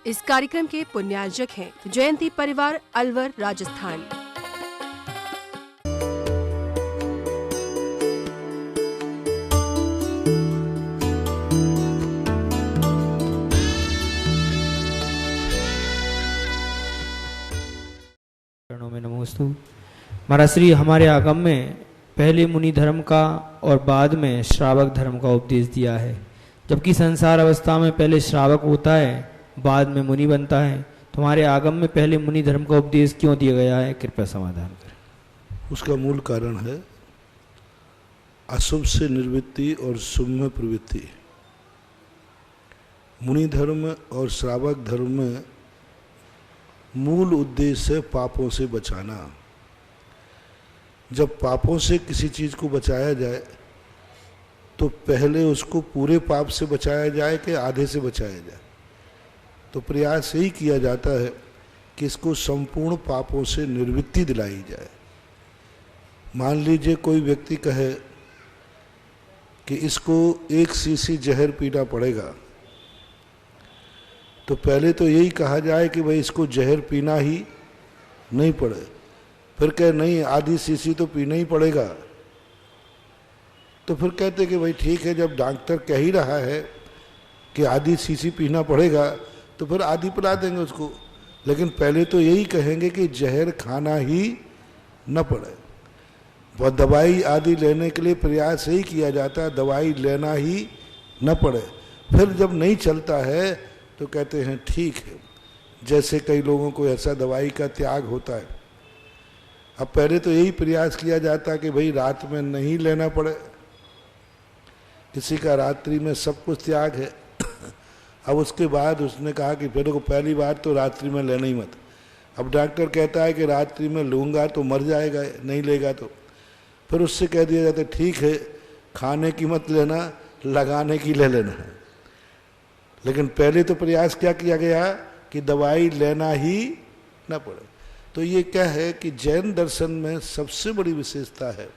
इस कार्यक्रम के पुण्यार्जक हैं जयंती परिवार अलवर राजस्थान। में नमोस्तु। महाराज श्री, हमारे आगम में पहले मुनि धर्म का और बाद में श्रावक धर्म का उपदेश दिया है, जबकि संसार अवस्था में पहले श्रावक होता है बाद में मुनि बनता है। तुम्हारे आगम में पहले मुनि धर्म का उपदेश क्यों दिया गया है, कृपया समाधान करें। उसका मूल कारण है अशुभ से निर्वृत्ति और शुभ में प्रवृत्ति। मुनि धर्म और श्रावक धर्म में मूल उद्देश्य है पापों से बचाना। जब पापों से किसी चीज को बचाया जाए तो पहले उसको पूरे पाप से बचाया जाए कि आधे से बचाया जाए। तो प्रयास यही किया जाता है कि इसको संपूर्ण पापों से निर्वृत्ति दिलाई जाए। मान लीजिए कोई व्यक्ति कहे कि इसको 1 सीसी जहर पीना पड़ेगा, तो पहले तो यही कहा जाए कि भाई इसको जहर पीना ही नहीं पड़े, फिर कहे नहीं आधी सीसी तो पीना ही पड़ेगा। तो फिर कहते कि भाई ठीक है, जब डॉक्टर कह ही रहा है कि आधी सीसी पीना पड़ेगा तो फिर आधी पिला देंगे उसको। लेकिन पहले तो यही कहेंगे कि जहर खाना ही न पड़े। बहुत दवाई आदि लेने के लिए प्रयास यही किया जाता है दवाई लेना ही न पड़े। फिर जब नहीं चलता है तो कहते हैं ठीक है। जैसे कई लोगों को ऐसा दवाई का त्याग होता है। अब पहले तो यही प्रयास किया जाता है कि भाई रात में नहीं लेना पड़े। किसी का रात्रि में सब कुछ त्याग है। अब उसके बाद उसने कहा कि फिर को पहली बार तो रात्रि में लेना ही मत। अब डॉक्टर कहता है कि रात्रि में लूँगा तो मर जाएगा, नहीं लेगा तो फिर उससे कह दिया जाता है ठीक है, खाने की मत लेना, लगाने की ले लेना है। लेकिन पहले तो प्रयास क्या किया गया कि दवाई लेना ही न पड़े। तो ये क्या है कि जैन दर्शन में सबसे बड़ी विशेषता है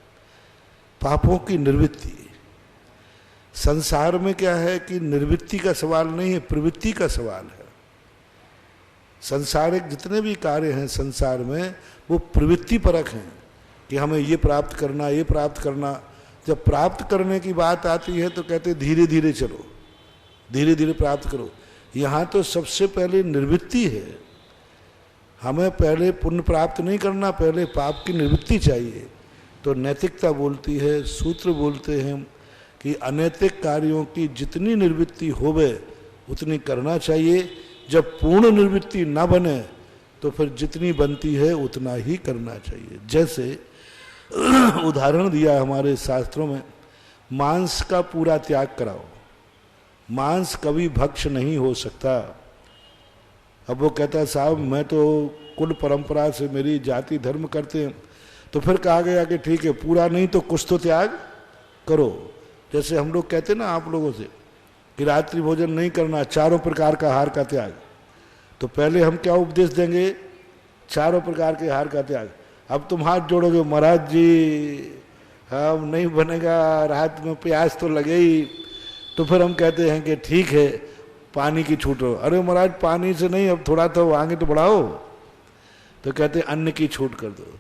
पापों की निवृत्ति। संसार में क्या है कि निवृत्ति का सवाल नहीं है, प्रवृत्ति का सवाल है। संसारिक जितने भी कार्य हैं संसार में वो प्रवृत्ति परक हैं कि हमें ये प्राप्त करना, ये प्राप्त करना। जब प्राप्त करने की बात आती है तो कहते धीरे धीरे चलो, धीरे धीरे प्राप्त करो। यहाँ तो सबसे पहले निवृत्ति है। हमें पहले पुण्य प्राप्त नहीं करना, पहले पाप की निवृत्ति चाहिए। तो नैतिकता बोलती है, सूत्र बोलते हैं कि अनैतिक कार्यों की जितनी निवृत्ति होवे उतनी करना चाहिए। जब पूर्ण निवृत्ति ना बने तो फिर जितनी बनती है उतना ही करना चाहिए। जैसे उदाहरण दिया हमारे शास्त्रों में, मांस का पूरा त्याग कराओ। मांस कभी भक्ष नहीं हो सकता। अब वो कहता है साहब मैं तो कुल परंपरा से मेरी जाति धर्म करते हैं। तो फिर कहा गया कि ठीक है पूरा नहीं तो कुछ तो त्याग करो। जैसे हम लोग कहते हैं ना आप लोगों से कि रात्रि भोजन नहीं करना, 4 प्रकार का आहार का त्याग। तो पहले हम क्या उपदेश देंगे, 4 प्रकार के आहार का त्याग। अब तुम हाथ जोड़ोगे महाराज जी हम नहीं बनेगा, रात में प्यास तो लगे ही। तो फिर हम कहते हैं कि ठीक है पानी की छूट हो। अरे महाराज पानी से नहीं, अब थोड़ा तो आगे तो बढ़ाओ। तो कहते हैं अन्न की छूट कर दो।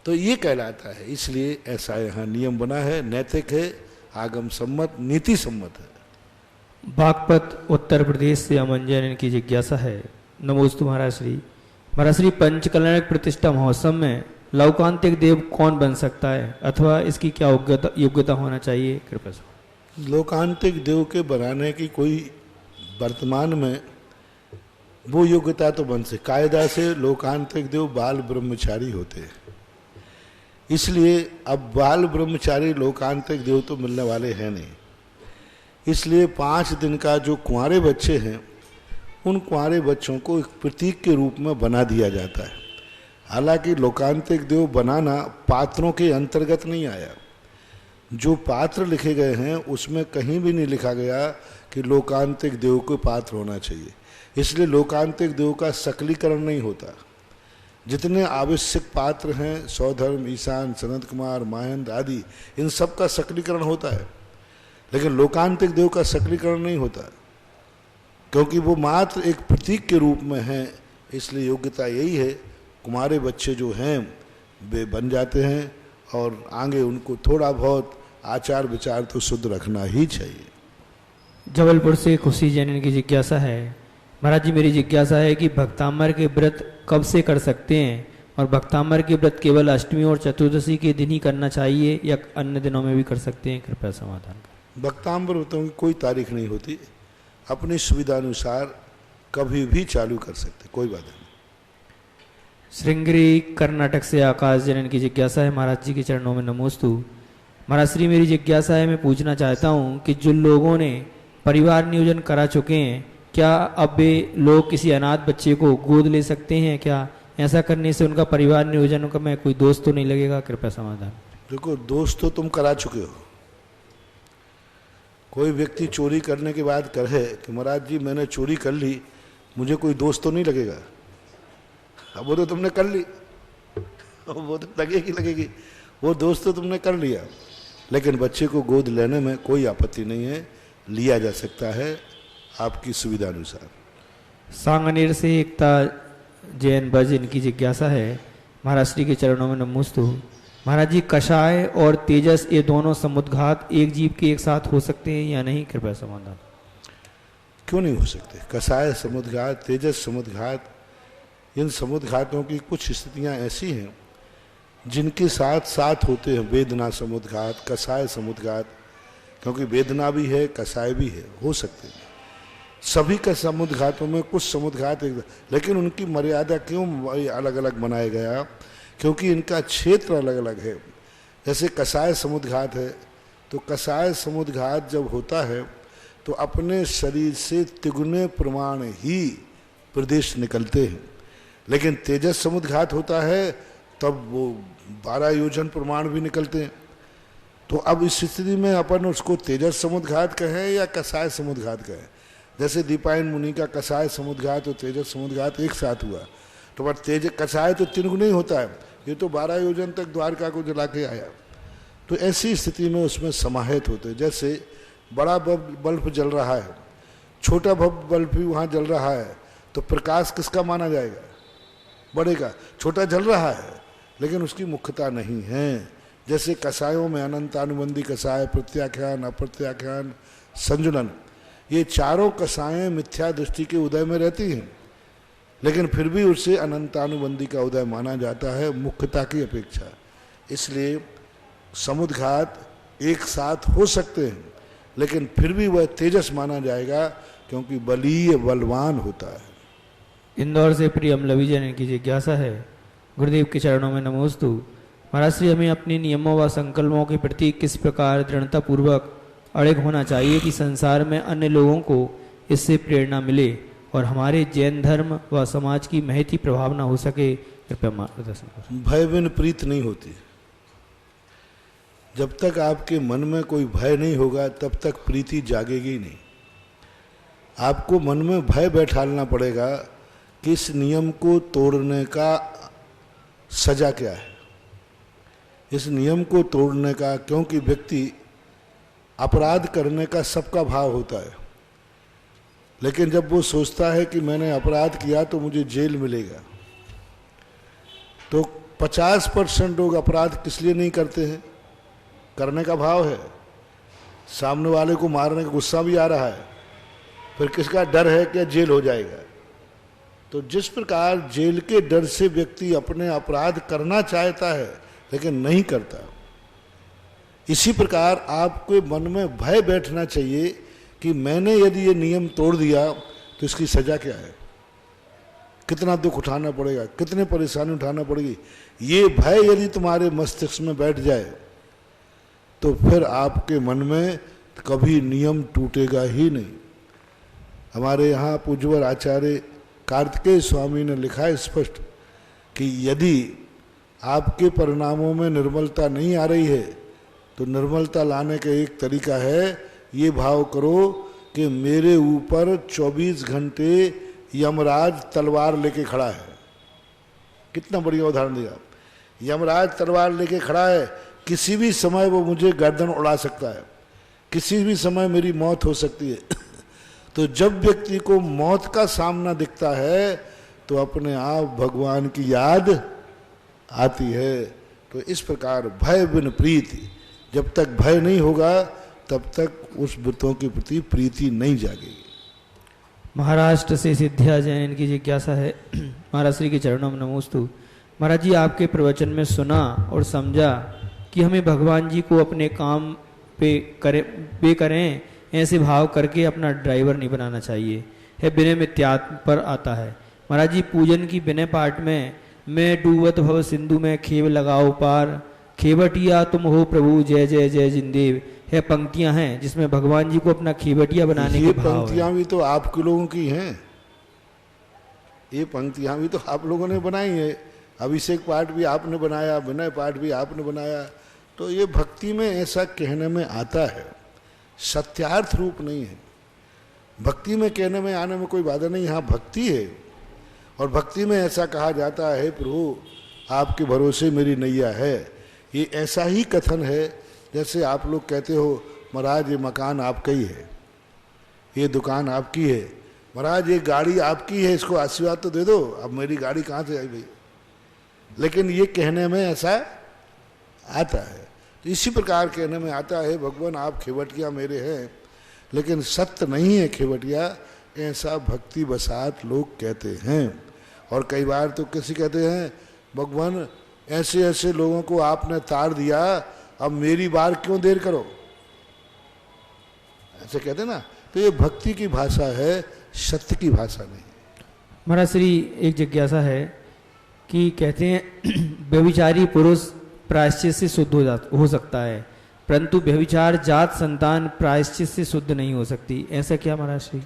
तो ये कहलाता है। इसलिए ऐसा यहाँ नियम बना है, नैतिक है, आगम सम्मत, नीति सम्मत है। बागपत उत्तर प्रदेश से अमन जैन की जिज्ञासा है। नमोस्तु महाराज श्री। महाराज श्री, पंचकल्याणक प्रतिष्ठा महोत्सव में लौकांतिक देव कौन बन सकता है अथवा इसकी क्या योग्यता होना चाहिए, कृपया से। लोकांतिक देव के बनाने की कोई वर्तमान में वो योग्यता तो बन से कायदा से लोकांतिक देव बाल ब्रह्मचारी होते हैं। इसलिए अब बाल ब्रह्मचारी लोकांतिक देव तो मिलने वाले हैं नहीं। इसलिए 5 दिन का जो कुंवारे बच्चे हैं उन कुंवारे बच्चों को एक प्रतीक के रूप में बना दिया जाता है। हालांकि लोकांतिक देव बनाना पात्रों के अंतर्गत नहीं आया। जो पात्र लिखे गए हैं उसमें कहीं भी नहीं लिखा गया कि लोकांतिक देव को पात्र होना चाहिए। इसलिए लोकांतिक देव का सकलीकरण नहीं होता। जितने आवश्यक पात्र हैं सौधर्म, ईशान, सनत कुमार, महेंद्र आदि, इन सब का सकलीकरण होता है, लेकिन लोकांतिक देव का सकलीकरण नहीं होता। क्योंकि वो मात्र एक प्रतीक के रूप में है। इसलिए योग्यता यही है, कुमारे बच्चे जो हैं वे बन जाते हैं और आगे उनको थोड़ा बहुत आचार विचार तो शुद्ध रखना ही चाहिए। जबलपुर से खुशी जैन की जिज्ञासा है, महाराज जी मेरी जिज्ञासा है कि भक्तामर के व्रत कब से कर सकते हैं और भक्तामर के व्रत केवल अष्टमी और चतुर्दशी के दिन ही करना चाहिए या अन्य दिनों में भी कर सकते हैं? कृपया समाधान करें। भक्तामर व्रतों की कोई तारीख नहीं होती, अपनी सुविधा अनुसार कभी भी चालू कर सकते, कोई बात नहीं। श्रृंगेरी कर्नाटक से आकाश जैन की जिज्ञासा है, महाराज जी के चरणों में नमोस्तु। महाराज श्री मेरी जिज्ञासा है, मैं पूछना चाहता हूँ कि जो लोगों ने परिवार नियोजन करा चुके हैं, क्या अब वे लोग किसी अनाथ बच्चे को गोद ले सकते हैं? क्या ऐसा करने से उनका परिवार नियोजन का में कोई दोष तो नहीं लगेगा? कृपया समाधान। देखो, दोष तो तुम करा चुके हो। कोई व्यक्ति चोरी करने के बाद कहे कि महाराज जी मैंने चोरी कर ली, मुझे कोई दोष तो नहीं लगेगा? अब वो तो तुमने कर ली, वो तो लगेगी, वो दोष तो तुमने कर लिया। लेकिन बच्चे को गोद लेने में कोई आपत्ति नहीं है, लिया जा सकता है आपकी सुविधा अनुसार। सांगनेर से एकता जैन बज इनकी जिज्ञासा है, महाराज श्री के चरणों में नमोस्तु। महाराज जी कषाय और तेजस ये दोनों समुद्घात एक जीव के एक साथ हो सकते हैं या नहीं? कृपया समाधान। क्यों नहीं हो सकते? कषाय समुद्घात, तेजस समुद्घात, इन समुद्घातों की कुछ स्थितियां ऐसी हैं जिनके साथ साथ होते हैं। वेदना समुद्घात, कषाय समुद्घात, क्योंकि वेदना भी है कषाय भी है, हो सकते हैं। सभी का समुद्घातों में कुछ समुद्घात लेकिन उनकी मर्यादा क्यों अलग अलग बनाया गया? क्योंकि इनका क्षेत्र अलग अलग है। जैसे कषाय समुद्घात है, तो कषाय समुद्घात जब होता है तो अपने शरीर से तिगुने प्रमाण ही प्रदेश निकलते हैं। लेकिन तेजस समुद्घात होता है तब वो 12 योजन प्रमाण भी निकलते हैं। तो अब इस स्थिति में अपन उसको तेजस समुद्घात कहें या कषाय समुद्घात कहें? जैसे दीपायन मुनि का कषाय समुद्घात और तेजस समुद्घात एक साथ हुआ, तो पर कषाय तो 3 गुना ही होता है, ये तो 12 योजन तक द्वारका को जला के आया। तो ऐसी स्थिति में उसमें समाहित होते। जैसे बड़ा बल्ब जल रहा है, छोटा बल्ब भी वहाँ जल रहा है, तो प्रकाश किसका माना जाएगा? बड़े का। छोटा जल रहा है लेकिन उसकी मुख्यता नहीं है। जैसे कषायों में अनंतानुबंधी कषाय, प्रत्याख्यान, अप्रत्याख्यान, संजुलन, ये चारों कषायें मिथ्या दृष्टि के उदय में रहती हैं, लेकिन फिर भी उसे अनंतानुबंधी का उदय माना जाता है मुख्यता की अपेक्षा। इसलिए समुद्घात एक साथ हो सकते हैं, लेकिन फिर भी वह तेजस माना जाएगा क्योंकि बलीय बलवान होता है। इंदौर से प्रियम लविजन की जिज्ञासा है, गुरुदेव के चरणों में नमोस्तु। महाराज श्री हमें अपने नियमों व संकल्पों के प्रति किस प्रकार दृढ़ता पूर्वक अड़िग होना चाहिए कि संसार में अन्य लोगों को इससे प्रेरणा मिले और हमारे जैन धर्म व समाज की महती प्रभाव न हो सके? कृपया मार्गदर्शन करें। भय बिन प्रीत नहीं होती। जब तक आपके मन में कोई भय नहीं होगा तब तक प्रीति जागेगी नहीं। आपको मन में भय बैठालना पड़ेगा कि इस नियम को तोड़ने का सजा क्या है, इस नियम को तोड़ने का। क्योंकि व्यक्ति अपराध करने का सबका भाव होता है, लेकिन जब वो सोचता है कि मैंने अपराध किया तो मुझे जेल मिलेगा, तो 50% लोग अपराध किस लिए नहीं करते हैं? करने का भाव है, सामने वाले को मारने का गुस्सा भी आ रहा है, फिर किसका डर है कि जेल हो जाएगा। तो जिस प्रकार जेल के डर से व्यक्ति अपने अपराध करना चाहता है लेकिन नहीं करता, इसी प्रकार आपके मन में भय बैठना चाहिए कि मैंने यदि ये नियम तोड़ दिया तो इसकी सजा क्या है, कितना दुख उठाना पड़ेगा, कितने परेशानी उठाना पड़ेगी। ये भय यदि तुम्हारे मस्तिष्क में बैठ जाए तो फिर आपके मन में कभी नियम टूटेगा ही नहीं। हमारे यहाँ पूज्यवर आचार्य कार्तिकेय स्वामी ने लिखा है स्पष्ट कि यदि आपके परिणामों में निर्मलता नहीं आ रही है तो निर्मलता लाने का एक तरीका है, ये भाव करो कि मेरे ऊपर 24 घंटे यमराज तलवार लेके खड़ा है। कितना बढ़िया उदाहरण दिया। यमराज तलवार लेके खड़ा है, किसी भी समय वो मुझे गर्दन उड़ा सकता है, किसी भी समय मेरी मौत हो सकती है। तो जब व्यक्ति को मौत का सामना दिखता है तो अपने आप भगवान की याद आती है। तो इस प्रकार भय बिन प्रीति, जब तक भय नहीं होगा तब तक उस बुतों के प्रति प्रीति नहीं जागेगी। महाराष्ट्र से सिद्धिया जैन, इनकी जिज्ञासा है। महाराज श्री के चरणों में नमोस्तु। महाराज जी, आपके प्रवचन में सुना और समझा कि हमें भगवान जी को अपने काम पे करें ऐसे भाव करके अपना ड्राइवर नहीं बनाना चाहिए है। विनय मित्यात्म पर आता है। महाराज जी, पूजन की विनय पाठ में मैं डूबत भव सिंधु में खेव लगाओ पार, खेवटिया तुम हो प्रभु जय जय जय जिंदेव है पंक्तियां हैं जिसमें भगवान जी को अपना खेवटिया बनाने के भाव है। पंक्तियां भी तो आपके लोगों की हैं, ये पंक्तियां भी तो आप लोगों ने बनाई है। अभिषेक पाठ भी आपने बनाया, विनय पाठ भी आपने बनाया। तो ये भक्ति में ऐसा कहने में आता है, सत्यार्थ रूप नहीं है। भक्ति में कहने में आने में कोई बाधा नहीं, यहाँ भक्ति है। और भक्ति में ऐसा कहा जाता है, प्रभु आपके भरोसे मेरी नैया है। ये ऐसा ही कथन है जैसे आप लोग कहते हो, महाराज ये मकान आपका ही है, ये दुकान आपकी है, महाराज ये गाड़ी आपकी है, इसको आशीर्वाद तो दे दो। अब मेरी गाड़ी कहाँ से आई भाई? लेकिन ये कहने में ऐसा आता है। तो इसी प्रकार कहने में आता है, भगवान आप खेवटिया मेरे हैं, लेकिन सत्य नहीं है खेवटिया, ऐसा भक्ति बसात लोग कहते हैं। और कई बार तो किसी कहते हैं, भगवान ऐसे ऐसे लोगों को आपने तार दिया, अब मेरी बार क्यों देर करो, ऐसे कहते ना। तो ये भक्ति की भाषा है, सत्य की भाषा नहीं। महाराज श्री, एक जिज्ञासा है कि कहते हैं व्यभिचारी पुरुष प्रायश्चित से शुद्ध हो सकता है, परंतु व्यभिचार जात संतान प्रायश्चित से शुद्ध नहीं हो सकती, ऐसा क्या महाराज श्री?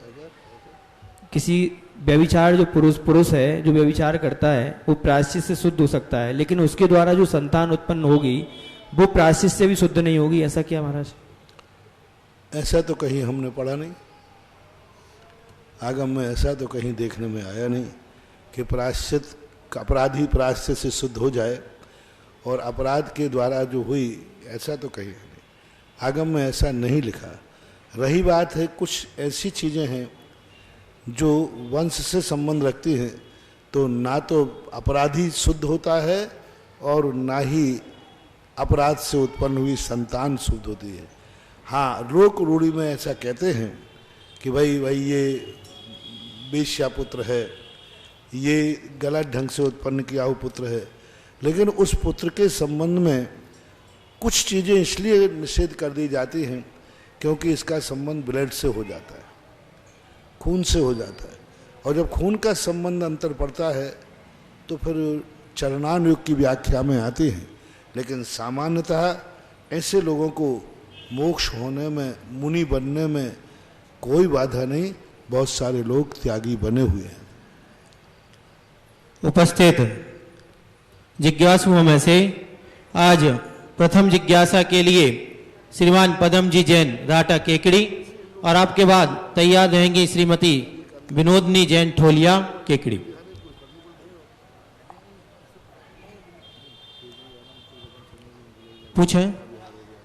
किसी व्यभिचार जो पुरुष है जो व्यभिचार करता है वो प्रायश्चित से शुद्ध हो सकता है, लेकिन उसके द्वारा जो संतान उत्पन्न होगी वो प्रायश्चित से भी शुद्ध नहीं होगी, ऐसा क्या महाराज? ऐसा तो कहीं हमने पढ़ा नहीं, आगम में ऐसा तो कहीं देखने में आया नहीं कि प्रायश्चित, अपराधी प्रायश्चित से शुद्ध हो जाए और अपराध के द्वारा जो हुई, ऐसा तो कहीं नहीं, आगम में ऐसा नहीं लिखा। रही बात है, कुछ ऐसी चीज़ें हैं जो वंश से संबंध रखती हैं, तो ना तो अपराधी शुद्ध होता है और ना ही अपराध से उत्पन्न हुई संतान शुद्ध होती है। हाँ, लोक रूढ़ी में ऐसा कहते हैं कि भाई ये वेश्या पुत्र है, ये गलत ढंग से उत्पन्न किया हुआ पुत्र है, लेकिन उस पुत्र के संबंध में कुछ चीज़ें इसलिए निषेध कर दी जाती हैं क्योंकि इसका संबंध ब्लड से हो जाता है, खून से हो जाता है। और जब खून का संबंध अंतर पड़ता है तो फिर चरणान युग की व्याख्या में आती हैं। लेकिन सामान्यतः ऐसे लोगों को मोक्ष होने में, मुनि बनने में कोई बाधा नहीं। बहुत सारे लोग त्यागी बने हुए हैं। उपस्थित जिज्ञासुओं में से आज प्रथम जिज्ञासा के लिए श्रीमान पदम जी जैन राटा केकड़ी, और आपके बाद तैयार रहेंगी श्रीमती विनोदनी जैन ठोलिया केकड़ी। पूछें।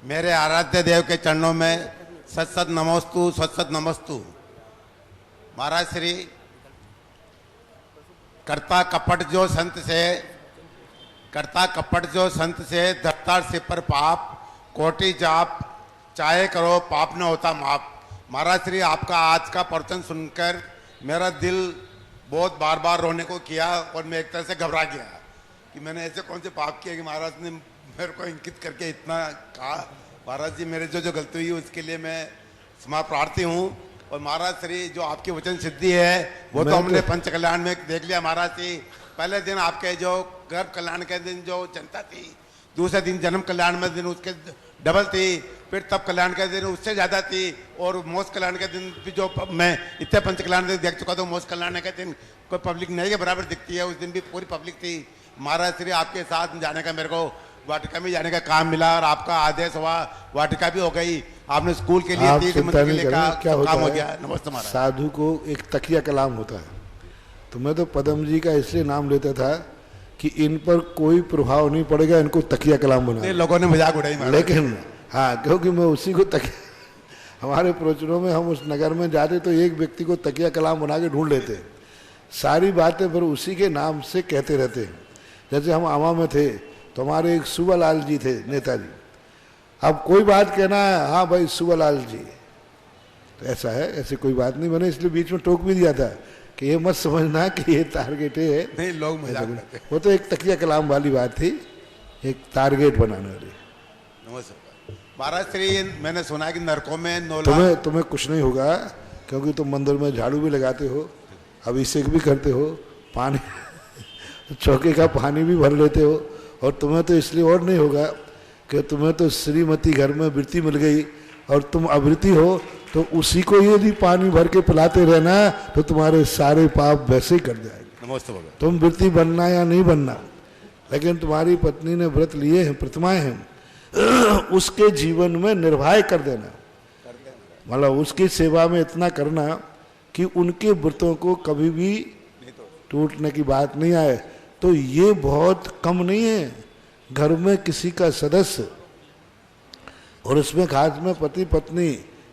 मेरे आराध्य देव के चरणों में सत सत नमोस्तु, सत सत नमस्तु। महाराज श्री, करता कपट जो संत से धरता से पर पाप, कोटि जाप चाहे करो पाप न होता माप। महाराज श्री, आपका आज का प्रवचन सुनकर मेरा दिल बहुत बार बार रोने को किया और मैं एक तरह से घबरा गया कि मैंने ऐसे कौन से पाप किए कि महाराज ने मेरे को इंकित करके इतना कहा। महाराज जी, मेरे जो गलती हुई उसके लिए मैं क्षमा प्रार्थी हूँ। और महाराज श्री, जो आपकी वचन सिद्धि है वो तो हमने पंच कल्याण में देख लिया। महाराज जी, पहले दिन आपके जो गर्भ कल्याण के दिन जो जनता थी, दूसरे दिन जन्म कल्याण में दिन उसके डबल थी, फिर तब कल्याण के दिन उससे ज्यादा थी, और मोक्ष कल्याण के दिन भी जो मैं इतने पंच कल्याण देख चुका था, मोक्ष कल्याण के दिन कोई पब्लिक नहीं के बराबर दिखती है, उस दिन भी पूरी पब्लिक थी। महाराज श्री, आपके साथ जाने का मेरे को वाटिका में जाने का काम मिला और आपका आदेश हुआ, वाटिका भी हो गई। आपने स्कूल के लिए 3 मंथ के लिए काम हो गया। नमस्ते महाराज। साधु को एक तकिया कलाम होता है, तो मैं तो पदम जी का इसलिए नाम लेता था कि इन पर कोई प्रभाव नहीं पड़ेगा, इनको तकिया कलाम बना। लोगों ने मजाक उड़ाई, लेकिन हाँ, क्योंकि मैं उसी को हमारे प्रवचनों में हम उस नगर में जाते तो एक व्यक्ति को तकिया कलाम बना के ढूंढ लेते, सारी बातें फिर उसी के नाम से कहते रहते हैं। जैसे हम आमा में थे तो हमारे एक सुबालाल जी थे, नेताजी। अब कोई बात कहना है, हाँ भाई सुबालाल जी, तो ऐसा है, ऐसी कोई बात नहीं। मैंने इसलिए बीच में टोक भी दिया था कि ये मत समझना कि ये टारगेट है, नहीं लोग मजाक करते। वो तो एक तकिया कलाम वाली बात थी, एक टारगेट बनाने वाली। नमस्कार महाराज श्री, मैंने सुना है कि नरकों में 9 लाख। तुम्हें कुछ नहीं होगा, क्योंकि तुम मंदिर में झाड़ू भी लगाते हो, अभिषेक भी करते हो, पानी चौके का पानी भी भर लेते हो, और तुम्हें तो इसलिए और नहीं होगा कि तुम्हें तो श्रीमती घर में वृत्ति मिल गई और तुम अवृत्ति हो, तो उसी को यदि पानी भर के पिलाते रहना तो तुम्हारे सारे पाप वैसे ही कट जाएंगे। नमस्ते भगवान। तुम वृत्ति बनना या नहीं बनना, लेकिन तुम्हारी पत्नी ने व्रत लिए हैं, प्रतिमाएं हैं, उसके जीवन में निर्वाह कर देना, मतलब उसकी सेवा में इतना करना कि उनके व्रतों को कभी भी टूटने की बात नहीं आए। तो ये बहुत कम नहीं है। घर में किसी का सदस्य, और उसमें खास में पति पत्नी,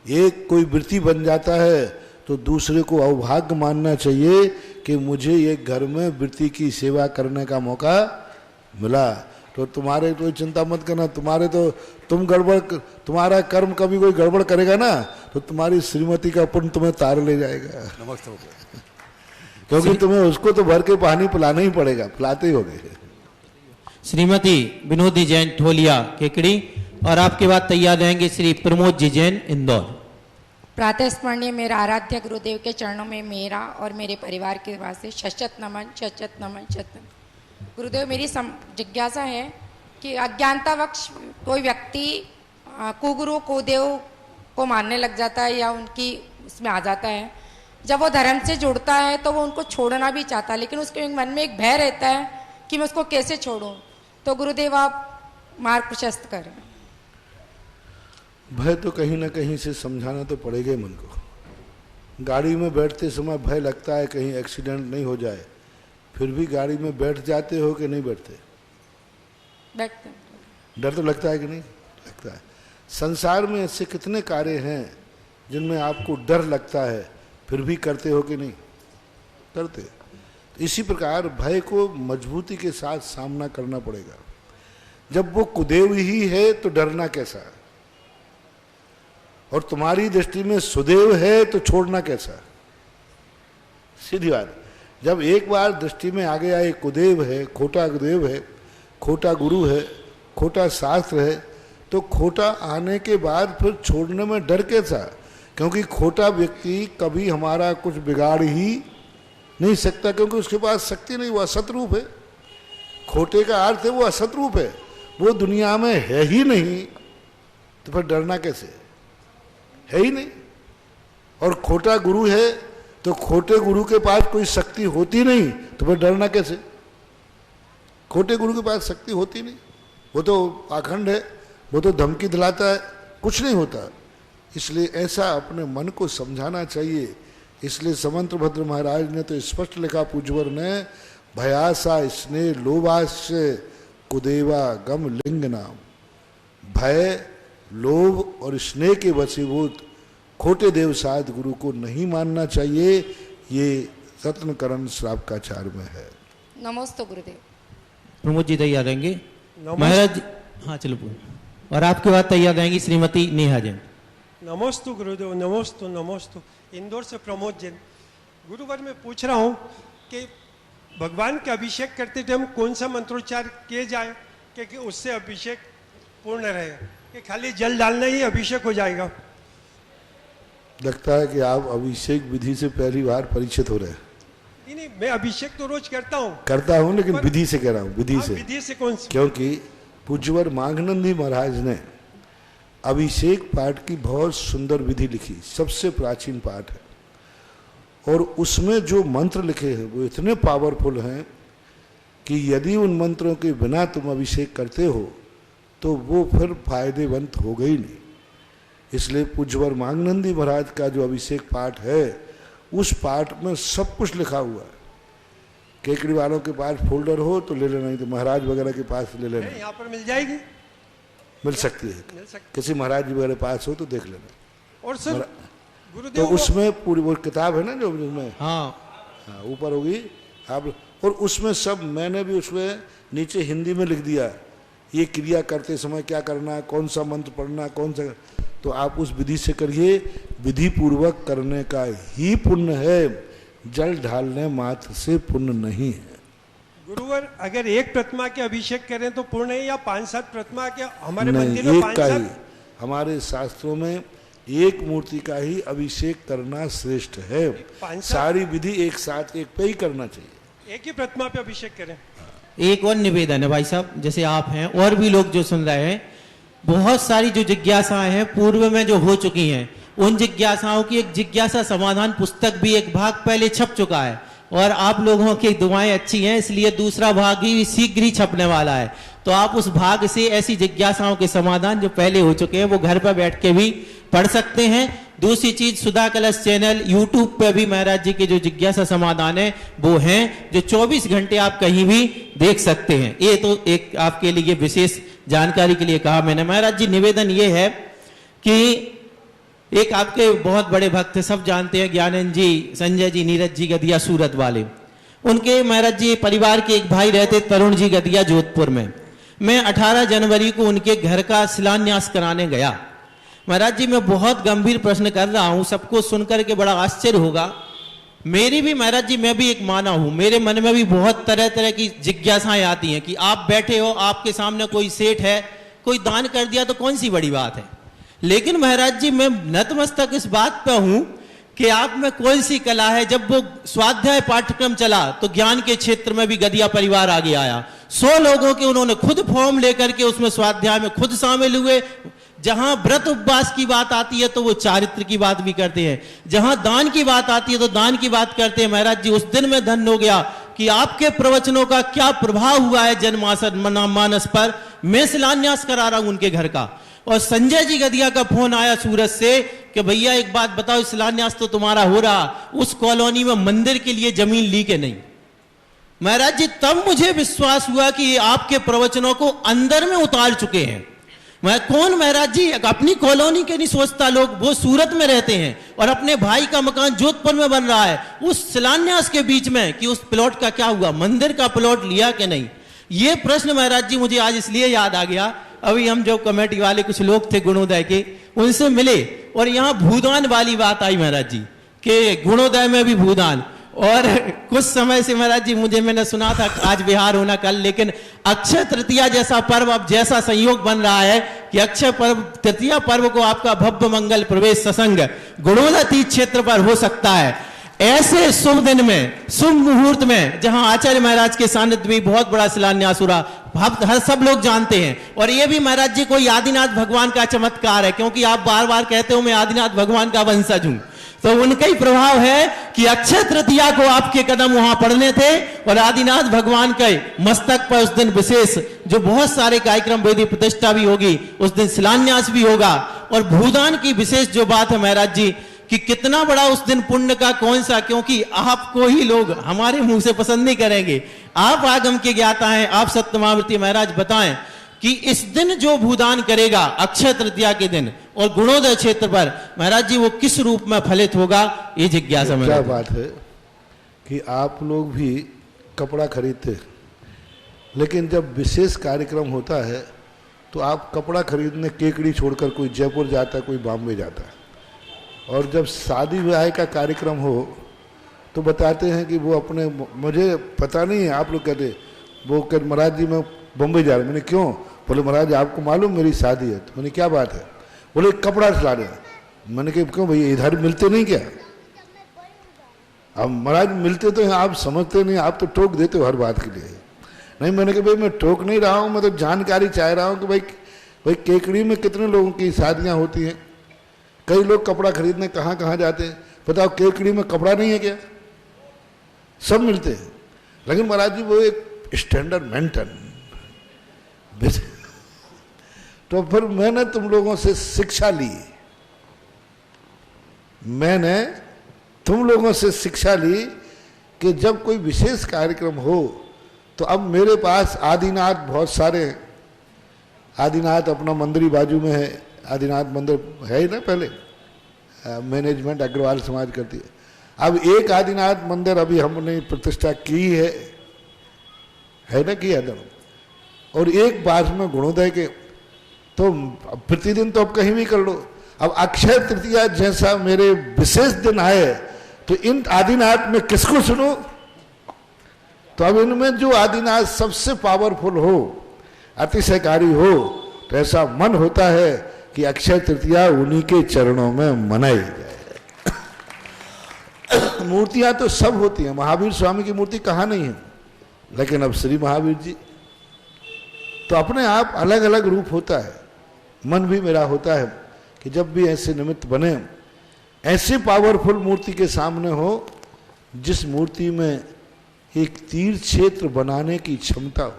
एक कोई वृत्ति बन जाता है तो दूसरे को अभाग्य मानना चाहिए कि मुझे ये घर में वृत्ति की सेवा करने का मौका मिला। तो तुम्हारे कोई चिंता मत करना, तुम्हारा कर्म कभी कोई गड़बड़ करेगा ना तो तुम्हारी श्रीमती का पुण्य तुम्हें तार ले जाएगा। नमस्ते भगवान। क्योंकि तुम्हें उसको तो भर के पानी पिलाना ही पड़ेगा, पिलाते ही होगे। श्रीमती विनोदी जैन ठोलिया केकड़ी, और आपके बाद तैयार रहेंगे श्री प्रमोद जी जैन इंदौर। प्रातः स्मरणीय मेरा आराध्य गुरुदेव के चरणों में मेरा और मेरे परिवार के वास्ते शत नमन, शत नमन, शत नमन। गुरुदेव, मेरी जिज्ञासा है कि अज्ञानतावश कोई व्यक्ति कुगुरु कुदेव को मानने लग जाता है या उनकी उसमें आ जाता है। जब वो धर्म से जुड़ता है तो वो उनको छोड़ना भी चाहता है, लेकिन उसके मन में एक भय रहता है कि मैं उसको कैसे छोड़ूं। तो गुरुदेव आप मार्ग प्रशस्त करें। भय तो कहीं ना कहीं से समझाना तो पड़ेगा ही मन को। गाड़ी में बैठते समय भय लगता है कहीं एक्सीडेंट नहीं हो जाए, फिर भी गाड़ी में बैठ जाते हो कि नहीं बैठते? बैठते। डर तो लगता है कि नहीं लगता है? संसार में ऐसे कितने कार्य हैं जिनमें आपको डर लगता है, फिर भी करते हो कि नहीं करते? इसी प्रकार भय को मजबूती के साथ सामना करना पड़ेगा। जब वो कुदेव ही है तो डरना कैसा, और तुम्हारी दृष्टि में सुदेव है तो छोड़ना कैसा? सीधी बात। जब एक बार दृष्टि में आ गया एक कुदेव है, खोटा कुदेव है, खोटा गुरु है, खोटा शास्त्र है, तो खोटा आने के बाद फिर छोड़ने में डर कैसा? क्योंकि खोटा व्यक्ति कभी हमारा कुछ बिगाड़ ही नहीं सकता, क्योंकि उसके पास शक्ति नहीं, वो असत रूप है। खोटे का अर्थ है वो असत रूप है, वो दुनिया में है ही नहीं, तो फिर डरना कैसे? है ही नहीं। और खोटा गुरु है तो खोटे गुरु के पास कोई शक्ति होती नहीं, तो फिर डरना कैसे? खोटे गुरु के पास शक्ति होती नहीं, वो तो पाखंड है, वो तो धमकी दिलाता है, कुछ नहीं होता। इसलिए ऐसा अपने मन को समझाना चाहिए। इसलिए समंतभद्र महाराज ने तो स्पष्ट लिखा पूज्यवर ने, भयासा स्नेह लोभास्य कुदेवा गम लिंग नाम। भय, लोभ और स्नेह के वशीभूत खोटे देव साध गुरु को नहीं मानना चाहिए। ये रत्नकरण श्रावकाचार्य में है। नमस्ते गुरुदेव। प्रमोद जी तैयार रहेंगे महाराज। हाँ चलो पूछ। और आपके बाद तैयार रहेंगी श्रीमती नेहा जैन। नमस्तु गुरुदेव, नमस्तु नमस्तु। इंदौर से प्रमोद जैन। गुरुवर मैं पूछ रहा हूँ कि भगवान के अभिषेक करते टाइम कौन सा मंत्रोच्चार किए जाए कि उससे अभिषेक पूर्ण रहे, कि खाली जल डालना ही अभिषेक हो जाएगा? लगता है कि आप अभिषेक विधि से पहली बार परिचित हो रहे हैं। नहीं, मैं अभिषेक तो रोज करता हूँ लेकिन विधि से कह रहा हूँ, विधि से। विधि से कौन सी? क्योंकि पूज्यवर माघनंदी महाराज ने अभिषेक पाठ की बहुत सुंदर विधि लिखी, सबसे प्राचीन पाठ है, और उसमें जो मंत्र लिखे हैं वो इतने पावरफुल हैं कि यदि उन मंत्रों के बिना तुम अभिषेक करते हो तो वो फिर फायदेमंद हो गई नहीं। इसलिए पूज्यवर माघनंदी महाराज का जो अभिषेक पाठ है, उस पाठ में सब कुछ लिखा हुआ है। केकड़ी वालों के पास फोल्डर हो तो ले लेना, नहीं तो महाराज वगैरह के पास ले लेना। यहाँ पर मिल जाएगी? मिल सकती है, किसी महाराज जी वगैरह पास हो तो देख लेना। और सर तो गुरुदेव उसमें पूरी वो किताब है ना जो जिसमें हाँ ऊपर होगी आप, और उसमें सब मैंने भी उसमें नीचे हिंदी में लिख दिया, ये क्रिया करते समय क्या करना, कौन सा मंत्र पढ़ना, कौन सा, तो आप उस विधि से करिए। विधि पूर्वक करने का ही पुण्य है, जल ढालने मात्र से पुण्य नहीं है। गुरुवर अगर एक प्रतिमा के अभिषेक करें तो पूर्ण है, या 5-7 प्रतिमा के हमारे नहीं, मंदिर में एक का ही, 5-7 हमारे शास्त्रों में एक मूर्ति का ही अभिषेक करना श्रेष्ठ है। 5-7 सारी विधि एक साथ एक पे ही करना चाहिए। एक ही प्रतिमा पे अभिषेक करें। एक और निवेदन है भाई साहब, जैसे आप हैं और भी लोग जो सुन रहे हैं, बहुत सारी जो जिज्ञासाएं हैं पूर्व में जो हो चुकी हैं, उन जिज्ञासाओं की एक जिज्ञासा समाधान पुस्तक भी एक भाग पहले छप चुका है, और आप लोगों की दुआएं अच्छी हैं इसलिए दूसरा भाग ही शीघ्र ही छपने वाला है। तो आप उस भाग से ऐसी जिज्ञासाओं के समाधान जो पहले हो चुके हैं वो घर पर बैठ के भी पढ़ सकते हैं। दूसरी चीज, सुधा कलश चैनल यूट्यूब पे भी महाराज जी के जो जिज्ञासा समाधान है वो हैं, जो 24 घंटे आप कहीं भी देख सकते हैं। ये तो एक आपके लिए विशेष जानकारी के लिए कहा मैंने। महाराज जी निवेदन ये है कि एक आपके बहुत बड़े भक्त सब जानते हैं, ज्ञानंद जी, संजय जी, नीरज जी गदिया सूरत वाले, उनके महाराज जी परिवार के एक भाई रहते तरुण जी गदिया जोधपुर में। मैं 18 जनवरी को उनके घर का शिलान्यास कराने गया। महाराज जी मैं बहुत गंभीर प्रश्न कर रहा हूं, सबको सुनकर के बड़ा आश्चर्य होगा। मेरी भी महाराज जी, मैं भी एक माना हूं, मेरे मन में भी बहुत तरह तरह की जिज्ञासाएं आती हैं कि आप बैठे हो, आपके सामने कोई सेठ है, कोई दान कर दिया तो कौन सी बड़ी बात है। लेकिन महाराज जी मैं नतमस्तक इस बात पे हूं कि आप में कौन सी कला है। जब वो स्वाध्याय पाठ्यक्रम चला तो ज्ञान के क्षेत्र में भी गदिया परिवार आगे आया। 100 लोगों के उन्होंने खुद फॉर्म लेकर के उसमें स्वाध्याय में खुद शामिल हुए। जहां व्रत उपवास की बात आती है तो वो चारित्र की बात भी करते हैं, जहां दान की बात आती है तो दान की बात करते हैं। महाराज जी उस दिन में धन्य हो गया कि आपके प्रवचनों का क्या प्रभाव हुआ है जनमानस पर। मैं शिलान्यास करा रहा हूं उनके घर का, और संजय जी गदिया का फोन आया सूरत से कि भैया एक बात बताओ, शिलान्यास तो तुम्हारा हो रहा, उस कॉलोनी में मंदिर के लिए जमीन ली के नहीं। महाराज जी तब मुझे विश्वास हुआ कि ये आपके प्रवचनों को अंदर में उतार चुके हैं। मैं कौन महाराज जी अपनी कॉलोनी के नहीं सोचता, लोग वो सूरत में रहते हैं और अपने भाई का मकान जोधपुर में बन रहा है, उस शिलान्यास के बीच में कि उस प्लॉट का क्या हुआ, मंदिर का प्लॉट लिया कि नहीं। ये प्रश्न महाराज जी मुझे आज इसलिए याद आ गया, अभी हम जो कमेटी वाले कुछ लोग थे गुणोदय के, उनसे मिले और यहाँ भूदान वाली बात आई महाराज जी कि गुणोदय में भी भूदान। और कुछ समय से महाराज जी मैंने सुना था आज बिहार होना कल, लेकिन अक्षय तृतीया जैसा पर्व अब जैसा संयोग बन रहा है कि अक्षय पर्व तृतीया पर्व को आपका भव्य मंगल प्रवेश सत्संग गुणोदय तीर्थ क्षेत्र पर हो सकता है। ऐसे शुभ दिन में, शुभ मुहूर्त में, जहां आचार्य महाराज के सानिध्य में बहुत बड़ा शिलान्यास हो रहा, भक्त हर सब लोग जानते हैं। और ये भी महाराज जी कोई आदिनाथ भगवान का चमत्कार है, क्योंकि आप बार बार कहते हो मैं आदिनाथ भगवान का वंशज हूं, तो उनका ही प्रभाव है कि अक्षय तृतीया को आपके कदम वहां पड़ने थे और आदिनाथ भगवान के मस्तक पर उस दिन विशेष जो बहुत सारे कार्यक्रम, वेदी प्रतिष्ठा भी होगी, उस दिन शिलान्यास भी होगा। और भूदान की विशेष जो बात है महाराज जी कि कितना बड़ा उस दिन पुण्य का कौन सा, क्योंकि आपको ही लोग हमारे मुंह से पसंद नहीं करेंगे, आप आगम के ज्ञाता हैं, आप सत्यमावृति महाराज बताएं कि इस दिन जो भूदान करेगा अक्षय तृतीया के दिन और गुणोदय क्षेत्र पर, महाराज जी वो किस रूप में फलित होगा, ये जिज्ञासा में। क्या बात है कि आप लोग भी कपड़ा खरीदते, लेकिन जब विशेष कार्यक्रम होता है तो आप कपड़ा खरीदने केकड़ी छोड़कर कोई जयपुर जाता है, कोई बॉम्बे जाता है, और जब शादी ब्याह का कार्यक्रम हो तो बताते हैं कि वो अपने, मुझे पता नहीं है, आप लोग कहते वो कह महाराज जी मैं बम्बई जा रहा हूँ। मैंने क्यों? बोले महाराज आपको मालूम मेरी शादी है। तो मैंने क्या बात है? बोले कपड़ा सिला रहे। मैंने कहा क्यों भैया इधर मिलते नहीं क्या? अब महाराज मिलते तो हैं, आप समझते नहीं, आप तो टोक देते हो हर बात के लिए। नहीं, मैंने कहा भाई मैं टोक नहीं रहा हूँ, मैं तो जानकारी चाह रहा हूँ कि भाई केकड़ी में कितने लोगों की शादियाँ होती हैं। कई लोग कपड़ा खरीदने कहाँ कहाँ जाते हैं, बताओ केकड़ी में कपड़ा नहीं है क्या? सब मिलते हैं, लेकिन महाराज जी वो एक स्टैंडर्ड मेंटेन। तो फिर मैंने तुम लोगों से शिक्षा ली, मैंने तुम लोगों से शिक्षा ली कि जब कोई विशेष कार्यक्रम हो तो अब मेरे पास आदिनाथ बहुत सारे हैं। आदिनाथ अपना मंदिर बाजू में है, आदिनाथ मंदिर है ही ना पहले, मैनेजमेंट अग्रवाल समाज करती है। अब एक आदिनाथ मंदिर अभी हमने प्रतिष्ठा की है ना, की है। और एक बार में गुणोदय के तो प्रतिदिन तो अब कहीं भी कर लो। अब अक्षय तृतीया जैसा मेरे विशेष दिन आए तो इन आदिनाथ में किसको सुनो? तो अब इनमें जो आदिनाथ सबसे पावरफुल हो, अतिशयकारी हो, तो ऐसा मन होता है कि अक्षय तृतीया उन्हीं के चरणों में मनाई जाए। मूर्तियां तो सब होती हैं, महावीर स्वामी की मूर्ति कहाँ नहीं है, लेकिन अब श्री महावीर जी तो अपने आप अलग अलग रूप होता है। मन भी मेरा होता है कि जब भी ऐसे निमित्त बने, ऐसे पावरफुल मूर्ति के सामने हो जिस मूर्ति में एक तीर्थ क्षेत्र बनाने की क्षमता हो।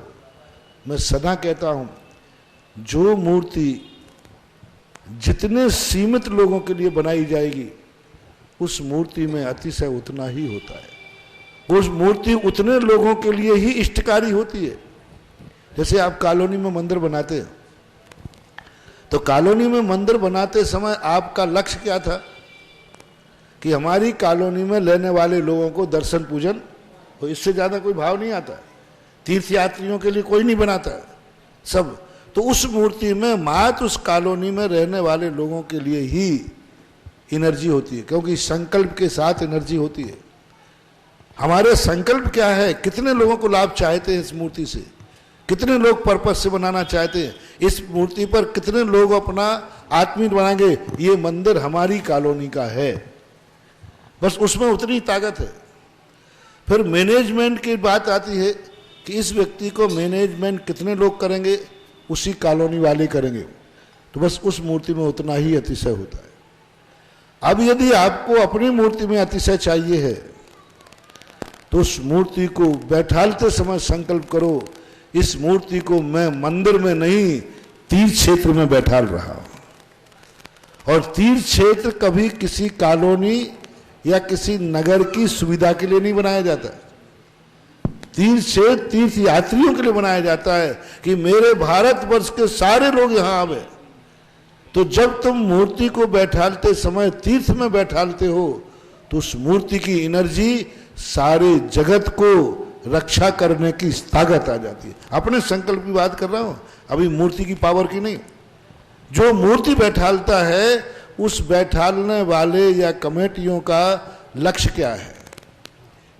मैं सदा कहता हूं, जो मूर्ति जितने सीमित लोगों के लिए बनाई जाएगी उस मूर्ति में अतिशय उतना ही होता है। उस मूर्ति उतने लोगों के लिए ही इष्टकारी होती है। जैसे आप कॉलोनी में मंदिर बनाते हैं, तो कॉलोनी में मंदिर बनाते समय आपका लक्ष्य क्या था कि हमारी कॉलोनी में रहने वाले लोगों को दर्शन पूजन हो, इससे ज्यादा कोई भाव नहीं आता। तीर्थ यात्रियों के लिए कोई नहीं बनाता सब। तो उस मूर्ति में मात्र उस कॉलोनी में रहने वाले लोगों के लिए ही एनर्जी होती है, क्योंकि संकल्प के साथ एनर्जी होती है। हमारे संकल्प क्या है, कितने लोगों को लाभ चाहते हैं इस मूर्ति से, कितने लोग पर्पस से बनाना चाहते हैं इस मूर्ति पर, कितने लोग अपना आत्मीय बनाएंगे। ये मंदिर हमारी कॉलोनी का है, बस उसमें उतनी ताकत है। फिर मैनेजमेंट की बात आती है कि इस व्यक्ति को मैनेजमेंट कितने लोग करेंगे, उसी कॉलोनी वाले करेंगे, तो बस उस मूर्ति में उतना ही अतिशय होता है। अब यदि आपको अपनी मूर्ति में अतिशय चाहिए है तो उस मूर्ति को बैठालते समय संकल्प करो, इस मूर्ति को मैं मंदिर में नहीं तीर्थ क्षेत्र में बैठाल रहा हूं। और तीर्थ क्षेत्र कभी किसी कॉलोनी या किसी नगर की सुविधा के लिए नहीं बनाया जाता। तीर्थ क्षेत्र तीर्थ यात्रियों के लिए बनाया जाता है कि मेरे भारतवर्ष के सारे लोग यहां आवे। तो जब तुम मूर्ति को बैठालते समय तीर्थ में बैठालते हो तो उस मूर्ति की एनर्जी सारे जगत को रक्षा करने की ताकत आ जाती है। अपने संकल्प की बात कर रहा हूं, अभी मूर्ति की पावर की नहीं। जो मूर्ति बैठालता है उस बैठालने वाले या कमेटियों का लक्ष्य क्या है,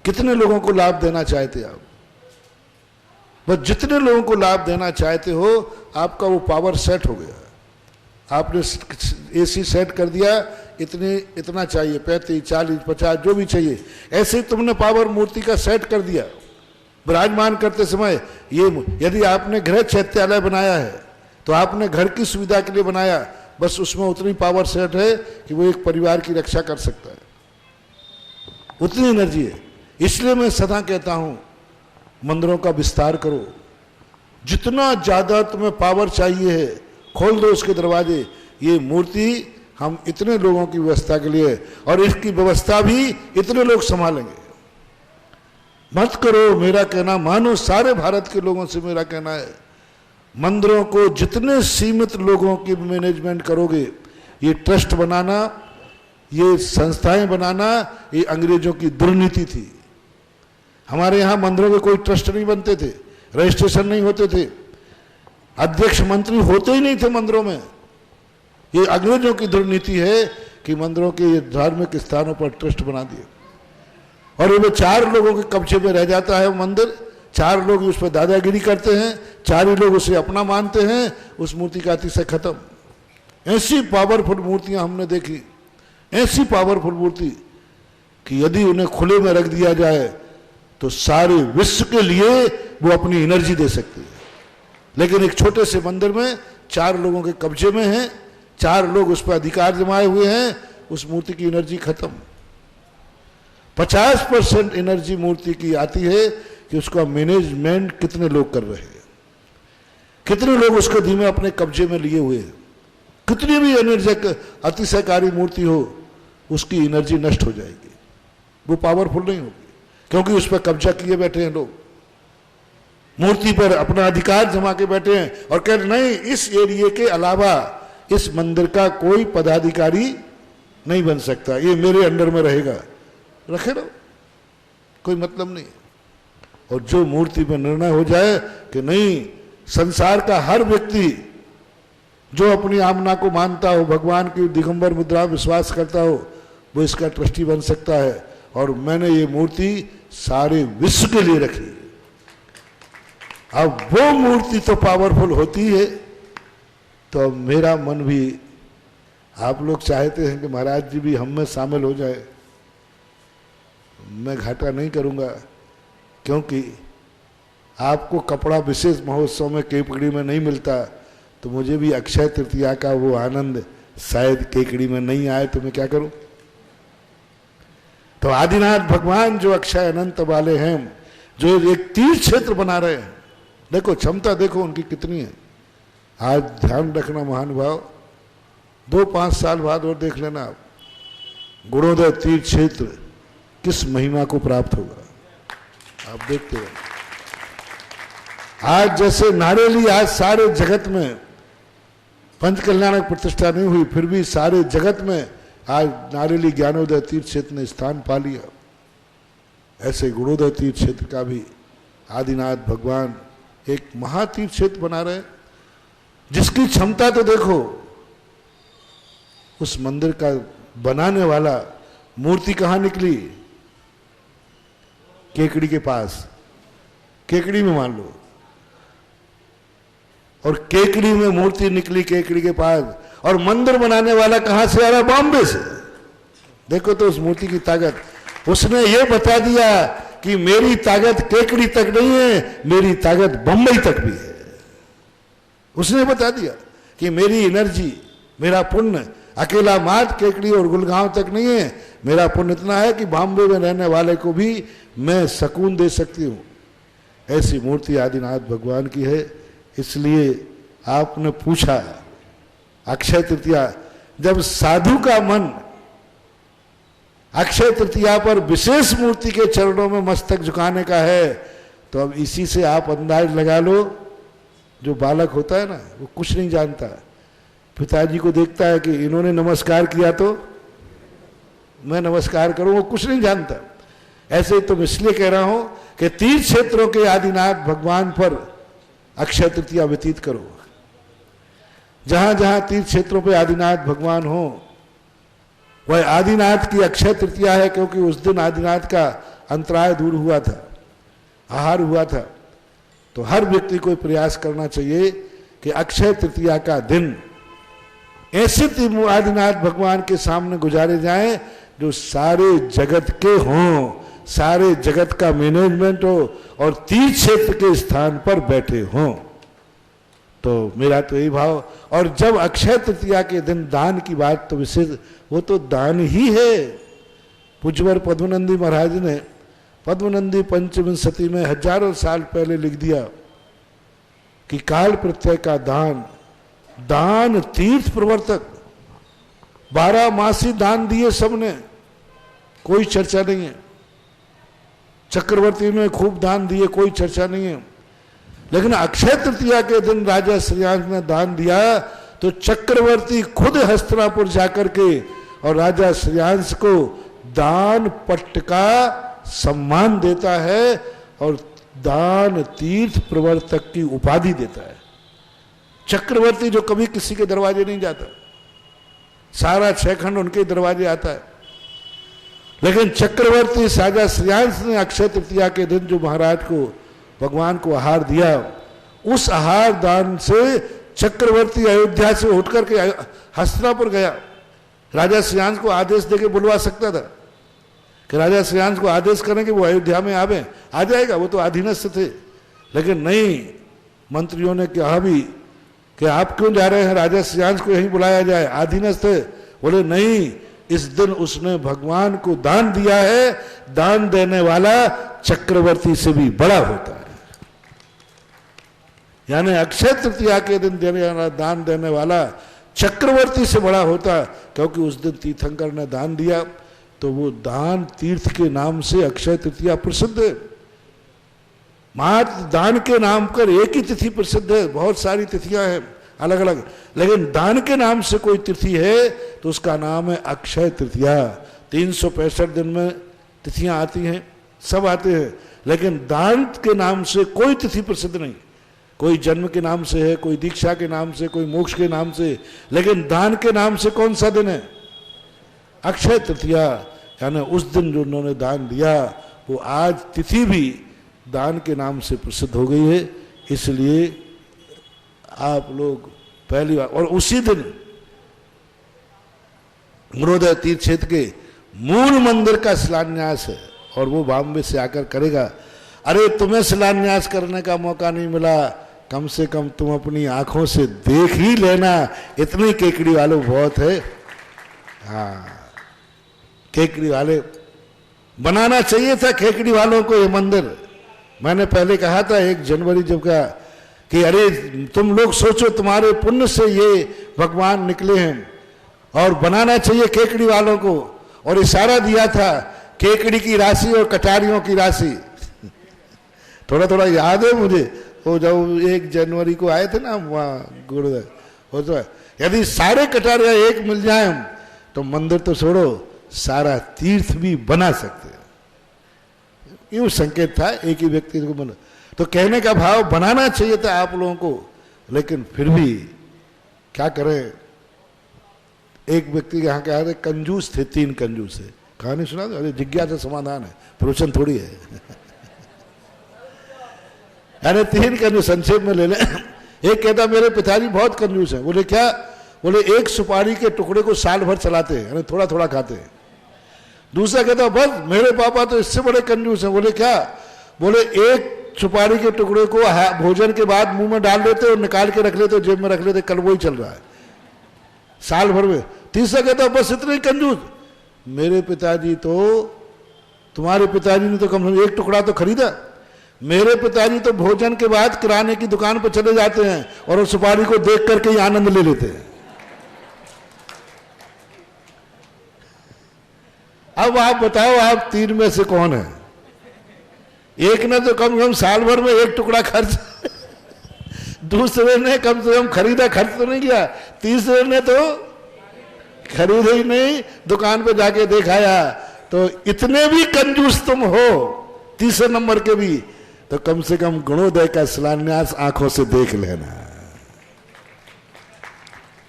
कितने लोगों को लाभ देना चाहते आप। बस जितने लोगों को लाभ देना चाहते हो आपका वो पावर सेट हो गया। आपने एसी सेट कर दिया, इतना चाहिए, 35 40 50 जो भी चाहिए, ऐसे तुमने पावर मूर्ति का सेट कर दिया। विराजमान करते समय ये यदि आपने गृह चैत्यालय बनाया है तो आपने घर की सुविधा के लिए बनाया, बस उसमें उतनी पावर सेट है कि वो एक परिवार की रक्षा कर सकता है, उतनी एनर्जी है। इसलिए मैं सदा कहता हूं मंदिरों का विस्तार करो, जितना ज्यादा तुम्हें पावर चाहिए है खोल दो उसके दरवाजे। ये मूर्ति हम इतने लोगों की व्यवस्था के लिए, और इसकी व्यवस्था भी इतने लोग संभालेंगे। मत करो, मेरा कहना मानो, सारे भारत के लोगों से मेरा कहना है, मंदिरों को जितने सीमित लोगों की मैनेजमेंट करोगे, ये ट्रस्ट बनाना, ये संस्थाएं बनाना, ये अंग्रेजों की दुर्नीति थी। हमारे यहाँ मंदिरों के कोई ट्रस्ट नहीं बनते थे, रजिस्ट्रेशन नहीं होते थे, अध्यक्ष मंत्री होते ही नहीं थे मंदिरों में। ये अंग्रेजों की दुर्नीति है कि मंदिरों के ये धार्मिक स्थानों पर ट्रस्ट बना दिए, और ये 4 लोगों के कब्जे में रह जाता है वो मंदिर। 4 लोग उस पर दादागिरी करते हैं, 4 ही लोग उसे अपना मानते हैं, उस मूर्ति का अतिशय खत्म। ऐसी पावरफुल मूर्तियां हमने देखी, ऐसी पावरफुल मूर्ति कि यदि उन्हें खुले में रख दिया जाए तो सारे विश्व के लिए वो अपनी एनर्जी दे सकती है। लेकिन एक छोटे से मंदिर में 4 लोगों के कब्जे में है, 4 लोग उस पर अधिकार जमाए हुए हैं, उस मूर्ति की एनर्जी खत्म। 50% एनर्जी मूर्ति की आती है कि उसका मैनेजमेंट कितने लोग कर रहे हैं, कितने लोग उसको धीमे अपने कब्जे में लिए हुए हैं। कितनी भी एनर्जी अतिशयकारी मूर्ति हो, उसकी एनर्जी नष्ट हो जाएगी, वो पावरफुल नहीं होगी, क्योंकि उस पर कब्जा किए बैठे हैं लोग, मूर्ति पर अपना अधिकार जमा के बैठे हैं और कह रहे नहीं, इस एरिया के अलावा इस मंदिर का कोई पदाधिकारी नहीं बन सकता, ये मेरे अंडर में रहेगा, रखे रहो, कोई मतलब नहीं। और जो मूर्ति में निर्णय हो जाए कि नहीं, संसार का हर व्यक्ति जो अपनी आमना को मानता हो, भगवान की दिगंबर मुद्रा विश्वास करता हो, वो इसका ट्रस्टी बन सकता है। और मैंने ये मूर्ति सारे विश्व के लिए रखी। अब वो मूर्ति तो पावरफुल होती है, तो मेरा मन भी, आप लोग चाहते हैं कि महाराज जी भी हम में शामिल हो जाए, मैं घाटा नहीं करूंगा, क्योंकि आपको कपड़ा विशेष महोत्सव में केकड़ी में नहीं मिलता, तो मुझे भी अक्षय तृतीया का वो आनंद शायद केकड़ी में नहीं आए, तो मैं क्या करूं। तो आदिनाथ भगवान जो अक्षय अनंत वाले हैं, जो एक तीर्थ क्षेत्र बना रहे हैं, देखो क्षमता देखो उनकी कितनी है। आज ध्यान रखना महानुभाव, 2-5 साल बाद और देख लेना आप, गुणोदय तीर्थ क्षेत्र किस महिमा को प्राप्त होगा, आप देखते हो। आज जैसे नारेली, आज सारे जगत में पंच कल्याणक प्रतिष्ठा नहीं हुई, फिर भी सारे जगत में आज नारेली ज्ञानोदय तीर्थ क्षेत्र ने स्थान पा लिया। ऐसे गुणोदय तीर्थ क्षेत्र का भी आदिनाथ भगवान एक महातीर्थ क्षेत्र बना रहे, जिसकी क्षमता तो देखो। उस मंदिर का बनाने वाला मूर्ति कहां निकली, केकड़ी के पास, केकड़ी में मान लो, और केकड़ी में मूर्ति निकली केकड़ी के पास, और मंदिर बनाने वाला कहां से आ रहा, बॉम्बे से। देखो तो उस मूर्ति की ताकत। उसने ये बता दिया कि मेरी ताकत केकड़ी तक नहीं है, मेरी ताकत बंबई तक भी है। उसने बता दिया कि मेरी एनर्जी, मेरा पुण्य अकेला मात केकड़ी और गुलगांव तक नहीं है, मेरा पुण्य इतना है कि बॉम्बे में रहने वाले को भी मैं सुकून दे सकती हूँ। ऐसी मूर्ति आदिनाथ भगवान की है। इसलिए आपने पूछा अक्षय तृतीया, जब साधु का मन अक्षय तृतीया पर विशेष मूर्ति के चरणों में मस्तक झुकाने का है, तो अब इसी से आप अंदाज लगा लो, जो बालक होता है ना, वो कुछ नहीं जानता, पिताजी को देखता है कि इन्होंने नमस्कार किया तो मैं नमस्कार करूं, वो कुछ नहीं जानता। ऐसे ही तुम इसलिए कह रहा हूं कि तीर्थ क्षेत्रों के आदिनाथ भगवान पर अक्षय तृतीया व्यतीत करो। जहां जहां तीर्थ क्षेत्रों पे आदिनाथ भगवान हो, वह आदिनाथ की अक्षय तृतीया है, क्योंकि उस दिन आदिनाथ का अंतराय दूर हुआ था, आहार हुआ था। तो हर व्यक्ति को प्रयास करना चाहिए कि अक्षय तृतीया का दिन ऐसे आदिनाथ भगवान के सामने गुजारे जाएं जो सारे जगत के हों, सारे जगत का मैनेजमेंट हो और तीर्थ क्षेत्र के स्थान पर बैठे हों। तो मेरा तो यही भाव। और जब अक्षय तृतीया के दिन दान की बात, तो विशेष वो तो दान ही है। पूज्यवर पद्मनंदी महाराज ने पद्मनंदी पंचविंशति में हजारों साल पहले लिख दिया कि काल प्रत्यय का दान, दान तीर्थ प्रवर्तक, 12 मासी दान दिए सबने, कोई चर्चा नहीं है। चक्रवर्ती ने खूब दान दिए, कोई चर्चा नहीं है। लेकिन अक्षय तृतीया के दिन राजा श्रेयांश ने दान दिया, तो चक्रवर्ती खुद हस्तिनापुर जाकर के और राजा श्रेयांश को दान पट्ट का सम्मान देता है और दान तीर्थ प्रवर्तक की उपाधि देता है। चक्रवर्ती जो कभी किसी के दरवाजे नहीं जाता, सारा 6 खंड उनके दरवाजे आता है। लेकिन चक्रवर्ती राजा श्रेयांश ने अक्षय तृतीया के दिन जो महाराज को, भगवान को आहार दिया, उस आहार दान से चक्रवर्ती अयोध्या से उठकर के हस्तिनापुर गया। राजा श्रेयांश को आदेश देके बुलवा सकता था कि राजा श्रेयांश को आदेश करें कि वो अयोध्या में आवे, आ जाएगा, वो तो अधीनस्थ थे। लेकिन नहीं, मंत्रियों ने कहा भी कि आप क्यों जा रहे हैं, राजा श्रेयांश को यहीं बुलाया जाए, अधीनस्थ। बोले नहीं, इस दिन उसने भगवान को दान दिया है, दान देने वाला चक्रवर्ती से भी बड़ा होता है। यानी अक्षय तृतीया के दिन देने वाला, दान देने वाला चक्रवर्ती से बड़ा होता, क्योंकि उस दिन तीर्थंकर ने दान दिया। तो वो दान तीर्थ के नाम से अक्षय तृतीया प्रसिद्ध है। मात्र दान के नाम पर एक ही तिथि प्रसिद्ध है, बहुत सारी तिथियां हैं। अलग अलग, लेकिन दान के नाम से कोई तिथि है तो उसका नाम है अक्षय तृतीया। 365 दिन में तिथियां आती हैं, सब आते हैं, लेकिन दान के नाम से कोई तिथि प्रसिद्ध नहीं। कोई जन्म के नाम से है, कोई दीक्षा के नाम से, कोई मोक्ष के नाम से, लेकिन दान के नाम से कौन सा दिन है? अक्षय तृतीया। यानी उस दिन जो उन्होंने दान दिया वो आज तिथि भी दान के नाम से प्रसिद्ध हो गई है। इसलिए आप लोग पहली बार, और उसी दिन गुणोदय तीर्थ क्षेत्र के मूल मंदिर का शिलान्यास है और वो बॉम्बे से आकर करेगा। अरे तुम्हें शिलान्यास करने का मौका नहीं मिला, कम से कम तुम अपनी आंखों से देख ही लेना, इतनी केकड़ी वालों बहुत है। हाँ, केकड़ी वाले बनाना चाहिए था, केकड़ी वालों को ये मंदिर। मैंने पहले कहा था 1 जनवरी जब का कि अरे तुम लोग सोचो तुम्हारे पुण्य से ये भगवान निकले हैं और बनाना चाहिए केकड़ी वालों को, और इशारा दिया था केकड़ी की राशि और कटारियों की राशि। थोड़ा थोड़ा याद है मुझे, वो जब 1 जनवरी को आए थे ना वहाँ गुरुद्वार, वो तो यदि सारे कटारियाँ एक मिल जाए तो मंदिर तो छोड़ो सारा तीर्थ भी बना सकते हैं। यूं संकेत था एक ही व्यक्ति को बना, तो कहने का भाव बनाना चाहिए था आप लोगों को, लेकिन फिर भी क्या करें। एक व्यक्ति यहाँ के आए थे, कंजूस थे, 3 कंजूस है, कहानी सुना? अरे जिज्ञासा समाधान है, प्रवचन थोड़ी है। यानी 3 कंजूस, संक्षेप में ले लें। एक कहता मेरे पिताजी बहुत कंजूस हैं। बोले क्या? बोले 1 सुपारी के टुकड़े को साल भर चलाते हैं, यानी थोड़ा थोड़ा खाते हैं। दूसरा कहता बस मेरे पापा तो इससे बड़े कंजूस हैं। बोले क्या? बोले 1 सुपारी के टुकड़े को भोजन के बाद मुंह में डाल लेते और निकाल के रख लेते, जेब में रख लेते, कल वही चल रहा है साल भर में। तीसरा कहता बस इतने ही कंजूस। मेरे पिताजी तो, तुम्हारे पिताजी ने तो कम से कम 1 टुकड़ा तो खरीदा। मेरे पिताजी तो भोजन के बाद किराने की दुकान पर चले जाते हैं और उस सुपारी को देख करके ही आनंद ले लेते हैं। अब आप बताओ, आप 3 में से कौन है? एक ने तो कम से कम साल भर में 1 टुकड़ा खर्च, दूसरे ने कम से कम खरीदा, खर्च तो नहीं किया, तीसरे ने तो खरीदे ही नहीं, दुकान पे जाके दिखाया। तो इतने भी कंजूस तुम हो, तीसरे नंबर के भी, तो कम से कम गुणोदय का शिलान्यास आंखों से देख लेना।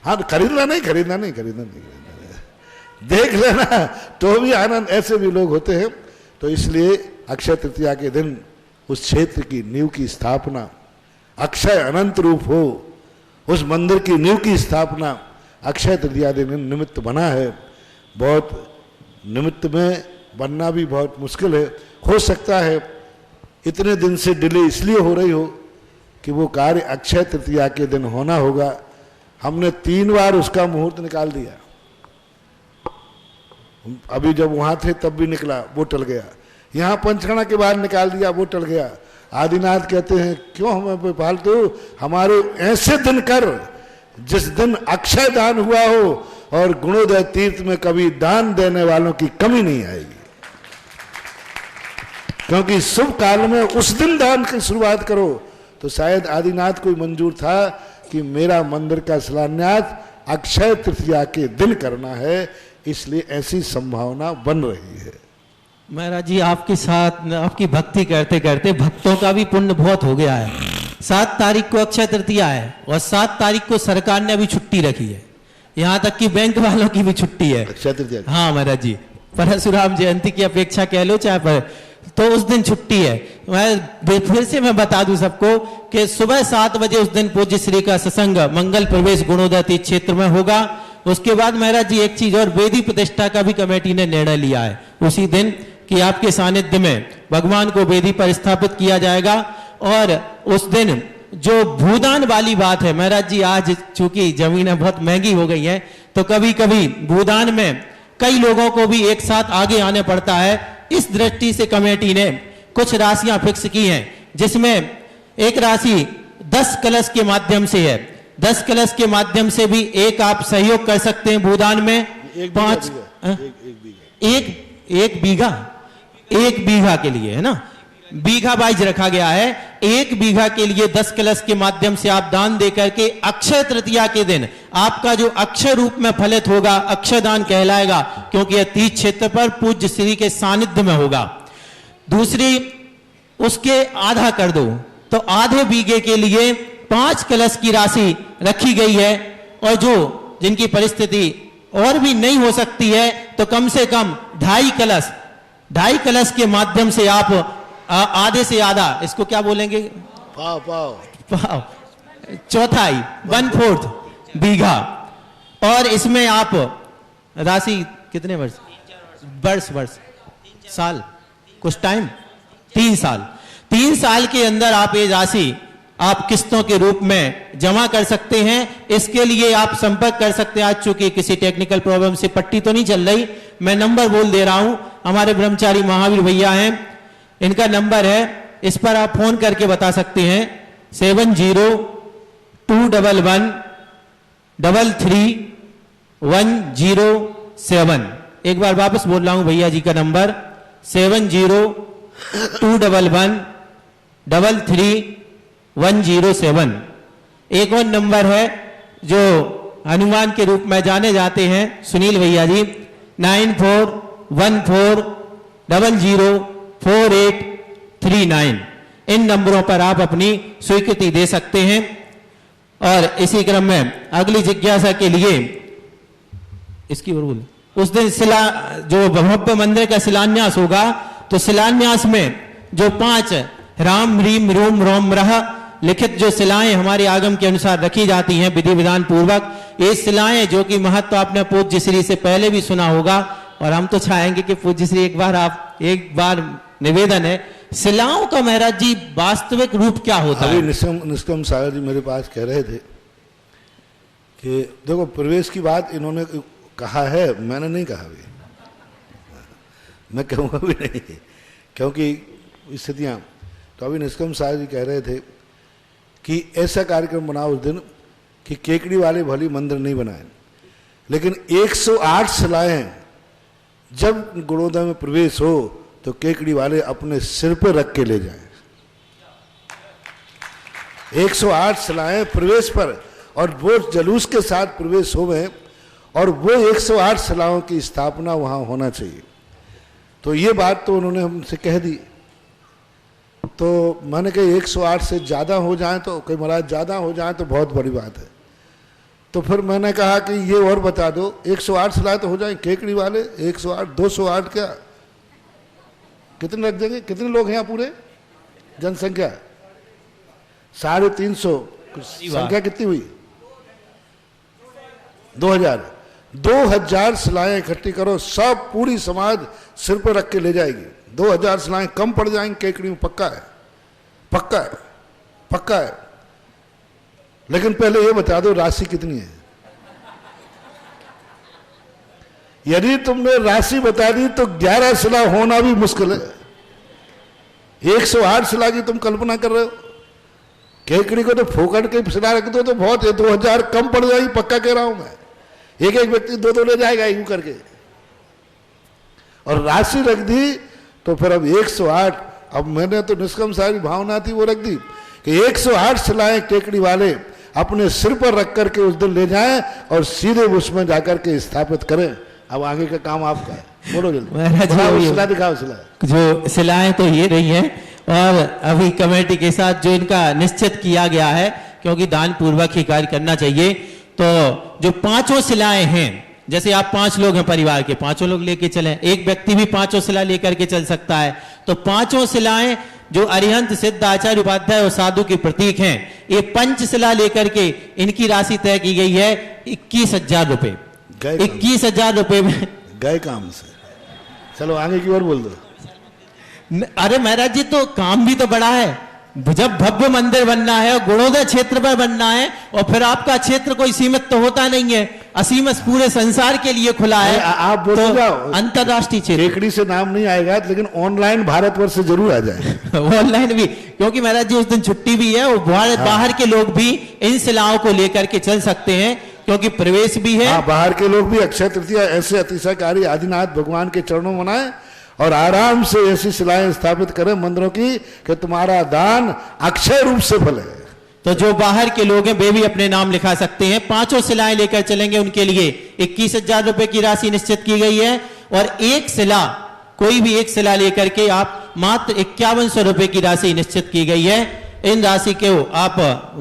हाँ, खरीदना नहीं, देख लेना तो भी आनंद। ऐसे भी लोग होते हैं। तो इसलिए अक्षय तृतीया के दिन उस क्षेत्र की नींव की स्थापना, अक्षय अनंत रूप हो, उस मंदिर की नींव की स्थापना अक्षय तृतीया दिन निमित्त बना है। बहुत निमित्त में बनना भी बहुत मुश्किल है। हो सकता है इतने दिन से डिले इसलिए हो रही हो कि वो कार्य अक्षय तृतीया के दिन होना होगा। हमने 3 बार उसका मुहूर्त निकाल दिया। अभी जब वहां थे तब भी निकला, वो टल गया। यहाँ पंचगणा के बाद निकाल दिया, वो टल गया। आदिनाथ कहते हैं क्यों हमें फालतू, हमारे ऐसे दिन कर जिस दिन अक्षय दान हुआ हो और गुणोदय तीर्थ में कभी दान देने वालों की कमी नहीं आएगी। क्योंकि शुभ काल में उस दिन दान की शुरुआत करो। तो शायद आदिनाथ को मंजूर था कि मेरा मंदिर का शिलान्यास अक्षय तृतीया के दिन करना है, इसलिए ऐसी संभावना बन रही है। महाराज जी, आपके साथ आपकी भक्ति करते करते भक्तों का भी पुण्य बहुत हो गया है। 7 तारीख को अक्षय तृतीया है और 7 तारीख को सरकार ने अभी छुट्टी रखी है, यहाँ तक कि बैंक वालों की भी छुट्टी है अक्षय तृतीया। हाँ महाराज जी, परशुराम जयंती की अपेक्षा कह लो चाहे पर, तो उस दिन छुट्टी है। मैं फिर से मैं बता दूं सबको कि सुबह 7 बजे उस दिन पूज्य श्री का सत्संग मंगल प्रवेश गुणोदय तीर्थ क्षेत्र में होगा। उसके बाद महाराज जी एक चीज और, वेदी प्रतिष्ठा का भी कमेटी ने निर्णय लिया है उसी दिन कि आपके सानिध्य में भगवान को वेदी पर स्थापित किया जाएगा। और उस दिन जो भूदान वाली बात है महाराज जी, आज चूंकि जमीनें बहुत महंगी हो गई हैं तो कभी कभी भूदान में कई लोगों को भी एक साथ आगे आने पड़ता है। इस दृष्टि से कमेटी ने कुछ राशियां फिक्स की हैं, जिसमें एक राशि 10 कलश के माध्यम से है। 10 कलश के माध्यम से भी एक आप सहयोग कर सकते हैं भूदान में। 1 बीघा के लिए है ना, बीघा वाइज रखा गया है। 1 बीघा के लिए 10 कलश के माध्यम से आप दान देकर के अक्षय तृतीया के दिन आपका जो अक्षय रूप में फलित होगा, अक्षय दान कहलाएगा, क्योंकि यह तीर्थ क्षेत्र पर पूज्य श्री के सानिध्य में होगा। दूसरी, उसके आधा कर दो, तो आधे बीघे के लिए 5 कलश की राशि रखी गई है। और जो जिनकी परिस्थिति और भी नहीं हो सकती है, तो कम से कम 2.5 कलश के माध्यम से आप आधे से आधा, इसको क्या बोलेंगे, पाव, चौथाई, 1/4 बीघा। और इसमें आप राशि कितने वर्ष साल, कुछ टाइम, 3 साल, 3 साल के अंदर आप ये राशि आप किस्तों के रूप में जमा कर सकते हैं। इसके लिए आप संपर्क कर सकते हैं। आज चूंकि किसी टेक्निकल प्रॉब्लम से पट्टी तो नहीं चल रही, मैं नंबर बोल दे रहा हूं। हमारे ब्रह्मचारी महावीर भैया हैं, इनका नंबर है, इस पर आप फोन करके बता सकते हैं 7021333107। एक बार वापस बोल रहा हूं भैया जी का नंबर 7021333107। एक और नंबर है जो हनुमान के रूप में जाने जाते हैं सुनील भैया जी, 9414004839। इन नंबरों पर आप अपनी स्वीकृति दे सकते हैं। और इसी क्रम में अगली जिज्ञासा के लिए इसकी ओर बोल, उस दिन जो भव्य मंदिर का शिलान्यास होगा, तो शिलान्यास में जो 5 राम रीम रोम रोम रह लिखित जो शिलाएं हमारे आगम के अनुसार रखी जाती हैं विधि विधान पूर्वक, ये शिलाएं जो कि महत्व आपने पूज्य श्री से पहले भी सुना होगा, और हम तो चाहेंगे कि पूज्य श्री एक बार निवेदन है, शिलाओं का महाराज जी वास्तविक रूप क्या होता है? अभी निष्कम सागर जी मेरे पास कह रहे थे कि देखो प्रवेश की बात इन्होंने कहा है, मैंने नहीं कहा अभी, मैं कहूँगा भी नहीं, क्योंकि स्थितियाँ। तो अभी निष्कम सागर जी कह रहे थे कि ऐसा कार्यक्रम बनाओ उस दिन कि केकड़ी वाले भली मंदिर नहीं बनाए, लेकिन 108 शिलाएं जब गुणोदय में प्रवेश हो तो केकड़ी वाले अपने सिर पर रख के ले जाएं। 108 शिलाएं प्रवेश पर, और वो जुलूस के साथ प्रवेश हो गए, और वो 108 शिलाओं की स्थापना वहां होना चाहिए। तो ये बात तो उन्होंने हमसे कह दी। तो मैंने कहा 108 से ज़्यादा हो जाए तो, कोई महाराज ज़्यादा हो जाए तो बहुत बड़ी बात है। तो फिर मैंने कहा कि ये और बता दो, 108 शिलाएं तो हो जाए केकड़ी वाले, 108, 208 क्या, कितने रख देंगे? कितने लोग हैं यहाँ पूरे? जनसंख्या 350, संख्या कितनी हुई? 2000 शिलाएं इकट्ठी करो, सब पूरी समाज सिर पर रख के ले जाएगी। 2000 शिलाएं कम पड़ जाएंगी केकड़ी में, पक्का है, पक्का है, पक्का है। लेकिन पहले ये बता दो राशि कितनी है। यदि तुमने राशि बता दी तो 11 शिला होना भी मुश्किल है। 108 शिला की तुम कल्पना कर रहे हो, केकड़ी को तो फोकट के शिला रख दो तो बहुत है, 2000 कम पड़ जाएगी, पक्का कह रहा हूं मैं। एक व्यक्ति 2 ले जाएगा यूं करके, और राशि रख दी तो फिर अब 108, अब मैंने तो निष्कम सारी भावना थी वो रख दी कि 108 शिलाएं केकड़ी वाले अपने सिर पर रख करके उस दिन ले जाएं और सीधे उसमें जाकर के स्थापित करें। अब आगे का काम आपका है, बोलो जल्दी, शिला दिखाओ। शिला जो शिलाएं तो ये रही हैं, और अभी कमेटी के साथ जो इनका निश्चित किया गया है, क्योंकि दान पूर्वक ही कार्य करना चाहिए, तो जो 5 शिलाएं हैं, जैसे आप 5 लोग हैं परिवार के, 5 लोग लेके चलें, एक व्यक्ति भी 5 शिला लेकर के चल सकता है, तो 5 शिलाएं जो अरिहंत सिद्ध आचार्य उपाध्याय और साधु के प्रतीक हैं, ये पंचशिला लेकर के इनकी राशि तय की गई है 21,000 रुपए। 21,000 रुपए में गए काम से। चलो आगे की ओर बोल दो। अरे महाराज जी, तो काम भी तो बड़ा है। जब भव्य मंदिर बनना है और गुणोदय क्षेत्र पर बनना है, और फिर आपका क्षेत्र कोई सीमित तो होता नहीं है, असीमित पूरे संसार के लिए खुला है। आप बोल तो जाओ अंतरराष्ट्रीय क्षेत्र, केकड़ी से नाम नहीं आएगा, लेकिन ऑनलाइन भारतवर्ष से जरूर आ जाए। ऑनलाइन भी, क्योंकि महाराज जी उस दिन छुट्टी भी है, और बाहर के लोग भी इन शिलाओं को लेकर के चल सकते हैं, क्योंकि प्रवेश भी है। बाहर के लोग भी अक्षय तृतीया ऐसे अतिशयकारी आदिनाथ भगवान के चरणों मनाएं, और आराम से ऐसी शिलाएं स्थापित करें मंदिरों की कि तुम्हारा दान अक्षय रूप से फले। तो जो बाहर के लोग हैं वे भी अपने नाम लिखा सकते हैं। 5 शिलाएं लेकर चलेंगे, उनके लिए 21,000 रुपए की राशि निश्चित की गई है। और एक शिला, कोई भी एक शिला लेकर के आप मात्र 5100 रुपए की राशि निश्चित की गई है। इन राशि को आप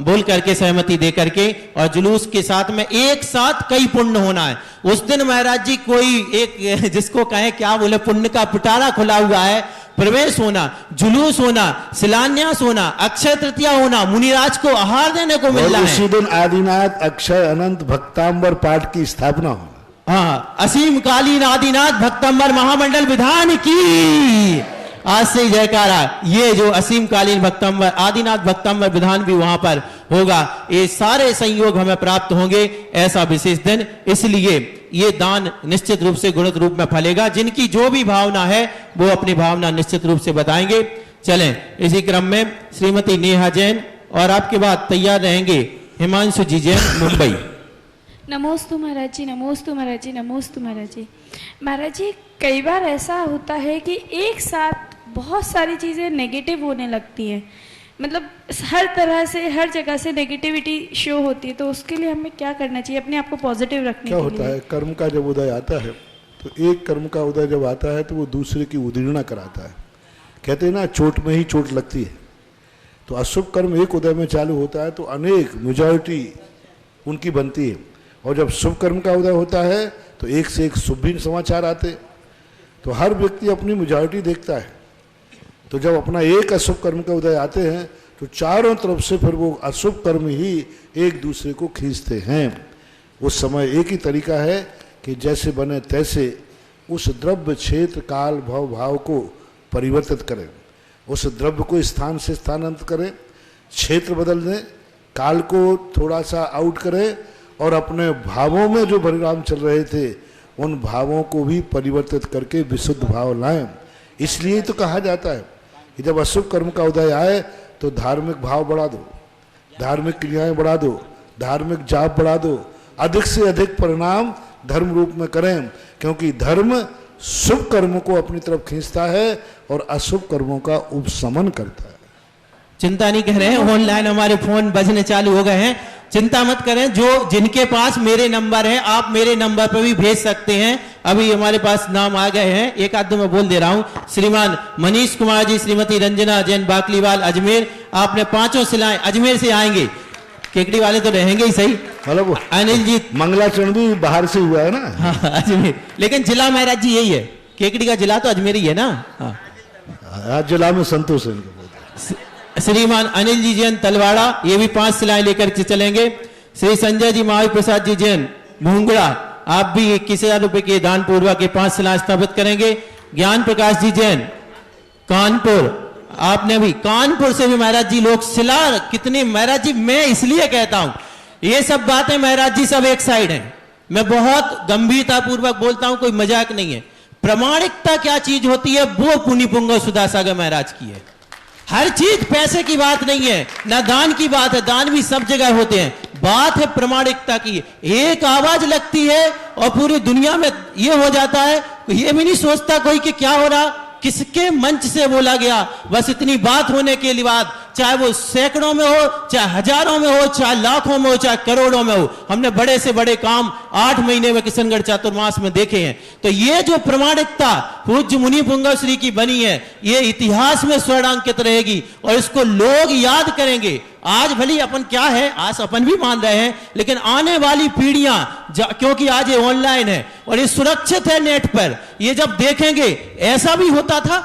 बोल करके सहमति दे करके और जुलूस के साथ में एक साथ कई पुण्य होना है। उस दिन महाराज जी कोई एक जिसको कहें क्या बोले, पुण्य का पिटारा खुला हुआ है। प्रवेश होना, जुलूस होना, शिलान्यास होना, अक्षय तृतीया होना, मुनिराज को आहार देने को मिल रहा है। उसी दिन आदिनाथ अक्षय अनंत भक्तांबर पाठ की स्थापना होना। हाँ, असीम कालीन आदिनाथ भक्तंबर महामंडल विधान की आज से जयकारा। ये जो असीम कालीन भक्तंबर आदिनाथ भक्तंबर विधान भी वहां पर होगा। ये सारे संयोग हमें प्राप्त होंगे ऐसा विशेष दिन, इसलिए ये दान निश्चित रूप से गुणित रूप में फलेगा। जिनकी जो भी भावना है वो अपनी भावना निश्चित रूप से बताएंगे। चलें इसी क्रम में श्रीमती नेहा जैन और आपके बाद तैयार रहेंगे हिमांशु जी जैन मुंबई। नमोस्तु महाराज जी, नमोस्तु महाराज जी, नमोस्तु महाराज जी। महाराज जी कई बार ऐसा होता है कि एक साथ बहुत सारी चीज़ें नेगेटिव होने लगती हैं, मतलब हर तरह से हर जगह से नेगेटिविटी शो होती है, तो उसके लिए हमें क्या करना चाहिए अपने आप को पॉजिटिव रखने के लिए? क्या होता है, कर्म का जब उदय आता है तो एक कर्म का उदय जब आता है तो वो दूसरे की उदीर्णा कराता है। कहते हैं ना, चोट में ही चोट लगती है। तो अशुभ कर्म एक उदय में चालू होता है तो अनेक मेजॉरिटी उनकी बनती है, और जब शुभ कर्म का उदय होता है तो एक से एक शुभ भी समाचार आते। तो हर व्यक्ति अपनी मेजॉरिटी देखता है। तो जब अपना एक अशुभ कर्म का उदय आते हैं तो चारों तरफ से फिर वो अशुभ कर्म ही एक दूसरे को खींचते हैं। उस समय एक ही तरीका है कि जैसे बने तैसे उस द्रव्य क्षेत्र काल भव भाव को परिवर्तित करें, उस द्रव्य को स्थान से स्थानांतरित करें, क्षेत्र बदल दें, काल को थोड़ा सा आउट करें और अपने भावों में जो परिणाम चल रहे थे उन भावों को भी परिवर्तित करके विशुद्ध भाव लाएं। इसलिए तो कहा जाता है कि जब अशुभ कर्म का उदय आए तो धार्मिक भाव बढ़ा दो, धार्मिक क्रियाएं बढ़ा दो, धार्मिक जाप बढ़ा दो, अधिक से अधिक परिणाम धर्म रूप में करें, क्योंकि धर्म शुभ कर्मों को अपनी तरफ खींचता है और अशुभ कर्मों का उपशमन करता है। चिंता नहीं कर रहे हैं, ऑनलाइन हमारे फोन बजने चालू हो गए हैं, चिंता मत करें। जो जिनके पास मेरे नंबर है आप मेरे नंबर पर भी भेज सकते हैं। अभी हमारे पास नाम आ गए हैं, एक आध दो मैं बोल दे रहा हूं। श्रीमान मनीष कुमार जी, श्रीमती रंजना जैन बाकलीवाल अजमेर, आपने 5 शिलाएं अजमेर से आएंगे। केकड़ी वाले तो रहेंगे ही सही। मतलब अनिल जी मंगलाचरण भी बाहर से हुआ है ना। हाँ, अजमेर, लेकिन जिला महाराज जी यही है, केकड़ी का जिला तो अजमेर ही है ना। हाँ, जिला में संतोष है। श्रीमान अनिल जी जैन तलवाड़ा, ये भी 5 शिलाएं लेकर के चलेंगे। श्री संजय जी महावीर प्रसाद जी जैन भूंगड़ा, आप भी 21,000 रुपए के दान पूर्वक के 5 शिलाएं स्थापित करेंगे। ज्ञान प्रकाश जी जैन कानपुर, आपने भी कानपुर से भी महाराज जी लोग शिला कितनी, महाराज जी मैं इसलिए कहता हूं ये सब बातें महाराज जी सब एक साइड हैं, मैं बहुत गंभीरता पूर्वक बोलता हूं, कोई मजाक नहीं है। प्रमाणिकता क्या चीज होती है वो पुण्य पुंगव सुधासागर महाराज की है। हर चीज पैसे की बात नहीं है, ना दान की बात है, दान भी सब जगह होते हैं, बात है प्रमाणिकता की। एक आवाज लगती है और पूरी दुनिया में ये हो जाता है, ये भी नहीं सोचता कोई कि क्या हो रहा, किसके मंच से बोला गया, बस इतनी बात होने के बाद, चाहे वो सैकड़ों में हो, चाहे हजारों में हो, चाहे लाखों में हो, चाहे करोड़ों में हो, हमने बड़े से बड़े काम 8 महीने में किशनगढ़ चातुर्मास में देखे हैं। तो ये जो प्रमाणिकता पूज्य मुनि पुंगव श्री की बनी है, ये इतिहास में स्वर्णांकित रहेगी और इसको लोग याद करेंगे। आज भली अपन क्या है, आज अपन भी मान रहे हैं, लेकिन आने वाली पीढ़ियां, क्योंकि आज ये ऑनलाइन है और ये सुरक्षित है नेट पर, ये जब देखेंगे, ऐसा भी होता था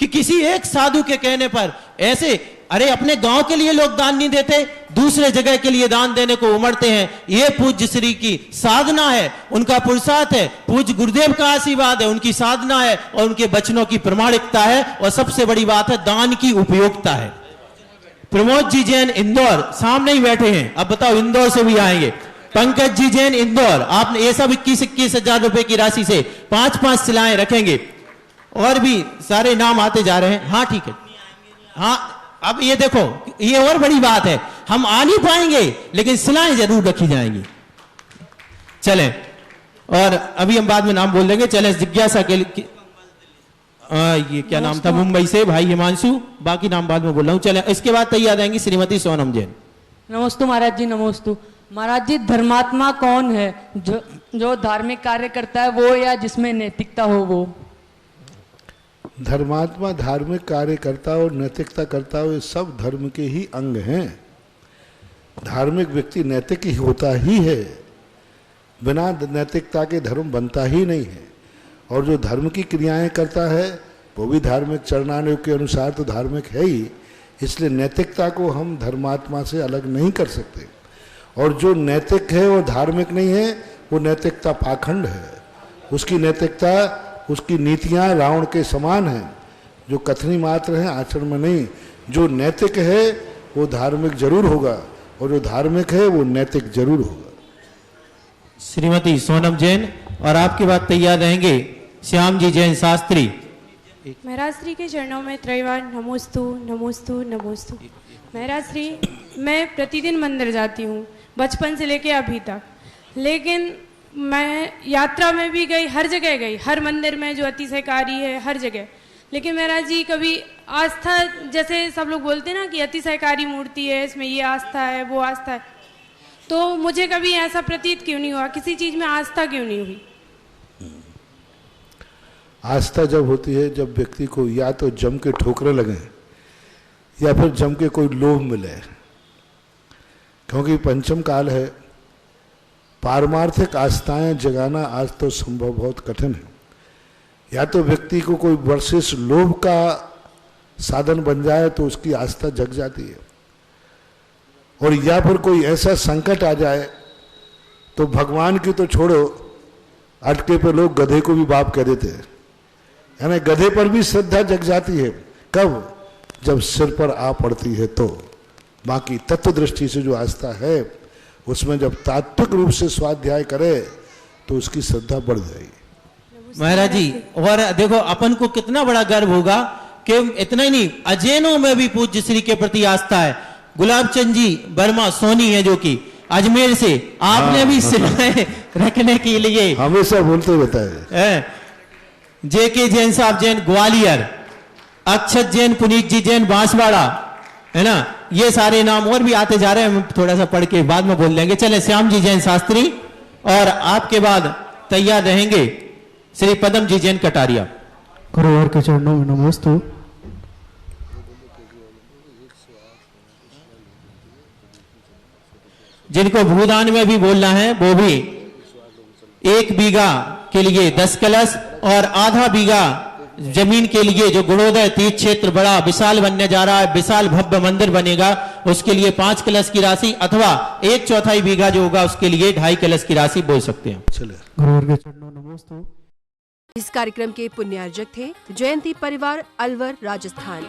कि किसी एक साधु के कहने पर ऐसे, अरे अपने गांव के लिए लोग दान नहीं देते, दूसरे जगह के लिए दान देने को उमड़ते हैं। ये पूज्य श्री की साधना है, उनका पुरुषार्थ है, पूज्य गुरुदेव का आशीर्वाद है, उनकी साधना है और उनके वचनों की प्रमाणिकता है, और सबसे बड़ी बात है दान की उपयोगिता है। प्रमोद जी जैन इंदौर सामने ही बैठे हैं, अब बताओ इंदौर से भी आएंगे। पंकज जी जैन इंदौर, आपने ये सब 21,000 रुपए की राशि से 5 शिलाएं रखेंगे, और भी सारे नाम आते जा रहे हैं। हाँ ठीक है, हाँ अब ये देखो, ये और बड़ी बात है, हम आ नहीं पाएंगे लेकिन शिलाएं जरूर रखी जाएंगी। चलें, और अभी हम बाद में नाम बोल देंगे। चलें जिज्ञासा के लिए, ये क्या नाम था, मुंबई से भाई हिमांशु, बाकी नाम बाद में बोल रहा हूँ। चले, इसके बाद तैयार रहेंगी श्रीमती सोनम जैन। नमोस्तु महाराज जी, नमोस्तु महाराज जी। धर्मात्मा कौन है? जो धार्मिक कार्य करता है वो, या जिसमें नैतिकता हो वो? धर्मात्मा धार्मिक कार्य करता हो, नैतिकता करता हो, ये सब धर्म के ही अंग हैं। धार्मिक व्यक्ति नैतिक ही होता ही है, बिना नैतिकता के धर्म बनता ही नहीं है। और जो धर्म की क्रियाएं करता है वो भी धार्मिक चरणानुयोग के अनुसार तो धार्मिक है ही, इसलिए नैतिकता को हम धर्मात्मा से अलग नहीं कर सकते। और जो नैतिक है वो धार्मिक नहीं है, वो नैतिकता पाखंड है। उसकी नैतिकता, उसकी नीतियां रावण के समान हैं, जो कथनी मात्र हैं, आचरण में नहीं। जो नैतिक है वो धार्मिक जरूर होगा, और जो धार्मिक है वो नैतिक जरूर होगा। श्रीमती सोनम जैन, और आपके बाद तैयार रहेंगे श्याम जी जैन शास्त्री। महाराज श्री के चरणों में त्रैवार नमोस्तु नमोस्तु नमोस्तु। महाराज श्री, मैं प्रतिदिन मंदिर जाती हूँ, बचपन से लेके अभी तक, लेकिन मैं यात्रा में भी गई, हर जगह गई, हर मंदिर में जो अतिशयकारी है हर जगह, लेकिन महाराज जी कभी आस्था, जैसे सब लोग बोलते हैं ना कि अतिशयकारी मूर्ति है, इसमें ये आस्था है वो आस्था है, तो मुझे कभी ऐसा प्रतीत क्यों नहीं हुआ? किसी चीज में आस्था क्यों नहीं हुई? आस्था जब होती है जब व्यक्ति को या तो जम के ठोकरे लगे या फिर जम के कोई लोभ मिले, क्योंकि पंचम काल है। पारमार्थिक आस्थाएं जगाना आज तो संभव बहुत कठिन है। या तो व्यक्ति को कोई वर्षिश लोभ का साधन बन जाए तो उसकी आस्था जग जाती है, और या फिर कोई ऐसा संकट आ जाए तो भगवान की तो छोड़ो, अटके पे लोग गधे को भी बाप कह देते हैं। यानी गधे पर भी श्रद्धा जग जाती है। कब? जब सिर पर आ पड़ती है तो। बाकी तत्व दृष्टि से जो आस्था है उसमें जब तात्विक रूप से स्वाध्याय करे तो उसकी श्रद्धा बढ़ जाएगी। महाराज जी, और देखो अपन को कितना बड़ा गर्व होगा कि इतना ही नहीं, अजैनों में भी पूज्य श्री के प्रति आस्था है। गुलाब चंद जी वर्मा सोनी है जो कि अजमेर से, आपने भी सिलाए रखने के लिए हमेशा बोलते रहता है। जेके जैन साहब जैन ग्वालियर, अक्षत जैन, पुनीत जी जैन बांसवाड़ा, है ना, ये सारे नाम और भी आते जा रहे हैं, हम थोड़ा सा पढ़ के बाद में बोल लेंगे। चले, श्याम जी जैन शास्त्री, और आपके बाद तैयार रहेंगे श्री पदम जी जैन कटारिया। गुरुवार के चरणों में नमोस्तु। जिनको भूदान में भी बोलना है वो भी 1 बीघा के लिए 10 कलश, और आधा बीघा जमीन के लिए जो गुणोदय तीर्थ क्षेत्र बड़ा विशाल बनने जा रहा है, विशाल भव्य मंदिर बनेगा, उसके लिए 5 कलश की राशि, अथवा 1/4 बीघा जो होगा उसके लिए 2.5 कलश की राशि बोल सकते हैं। चले, गुरुवार के चरणों में नमोस्तु। इस कार्यक्रम के पुण्यार्जक थे जयंती परिवार, अलवर, राजस्थान।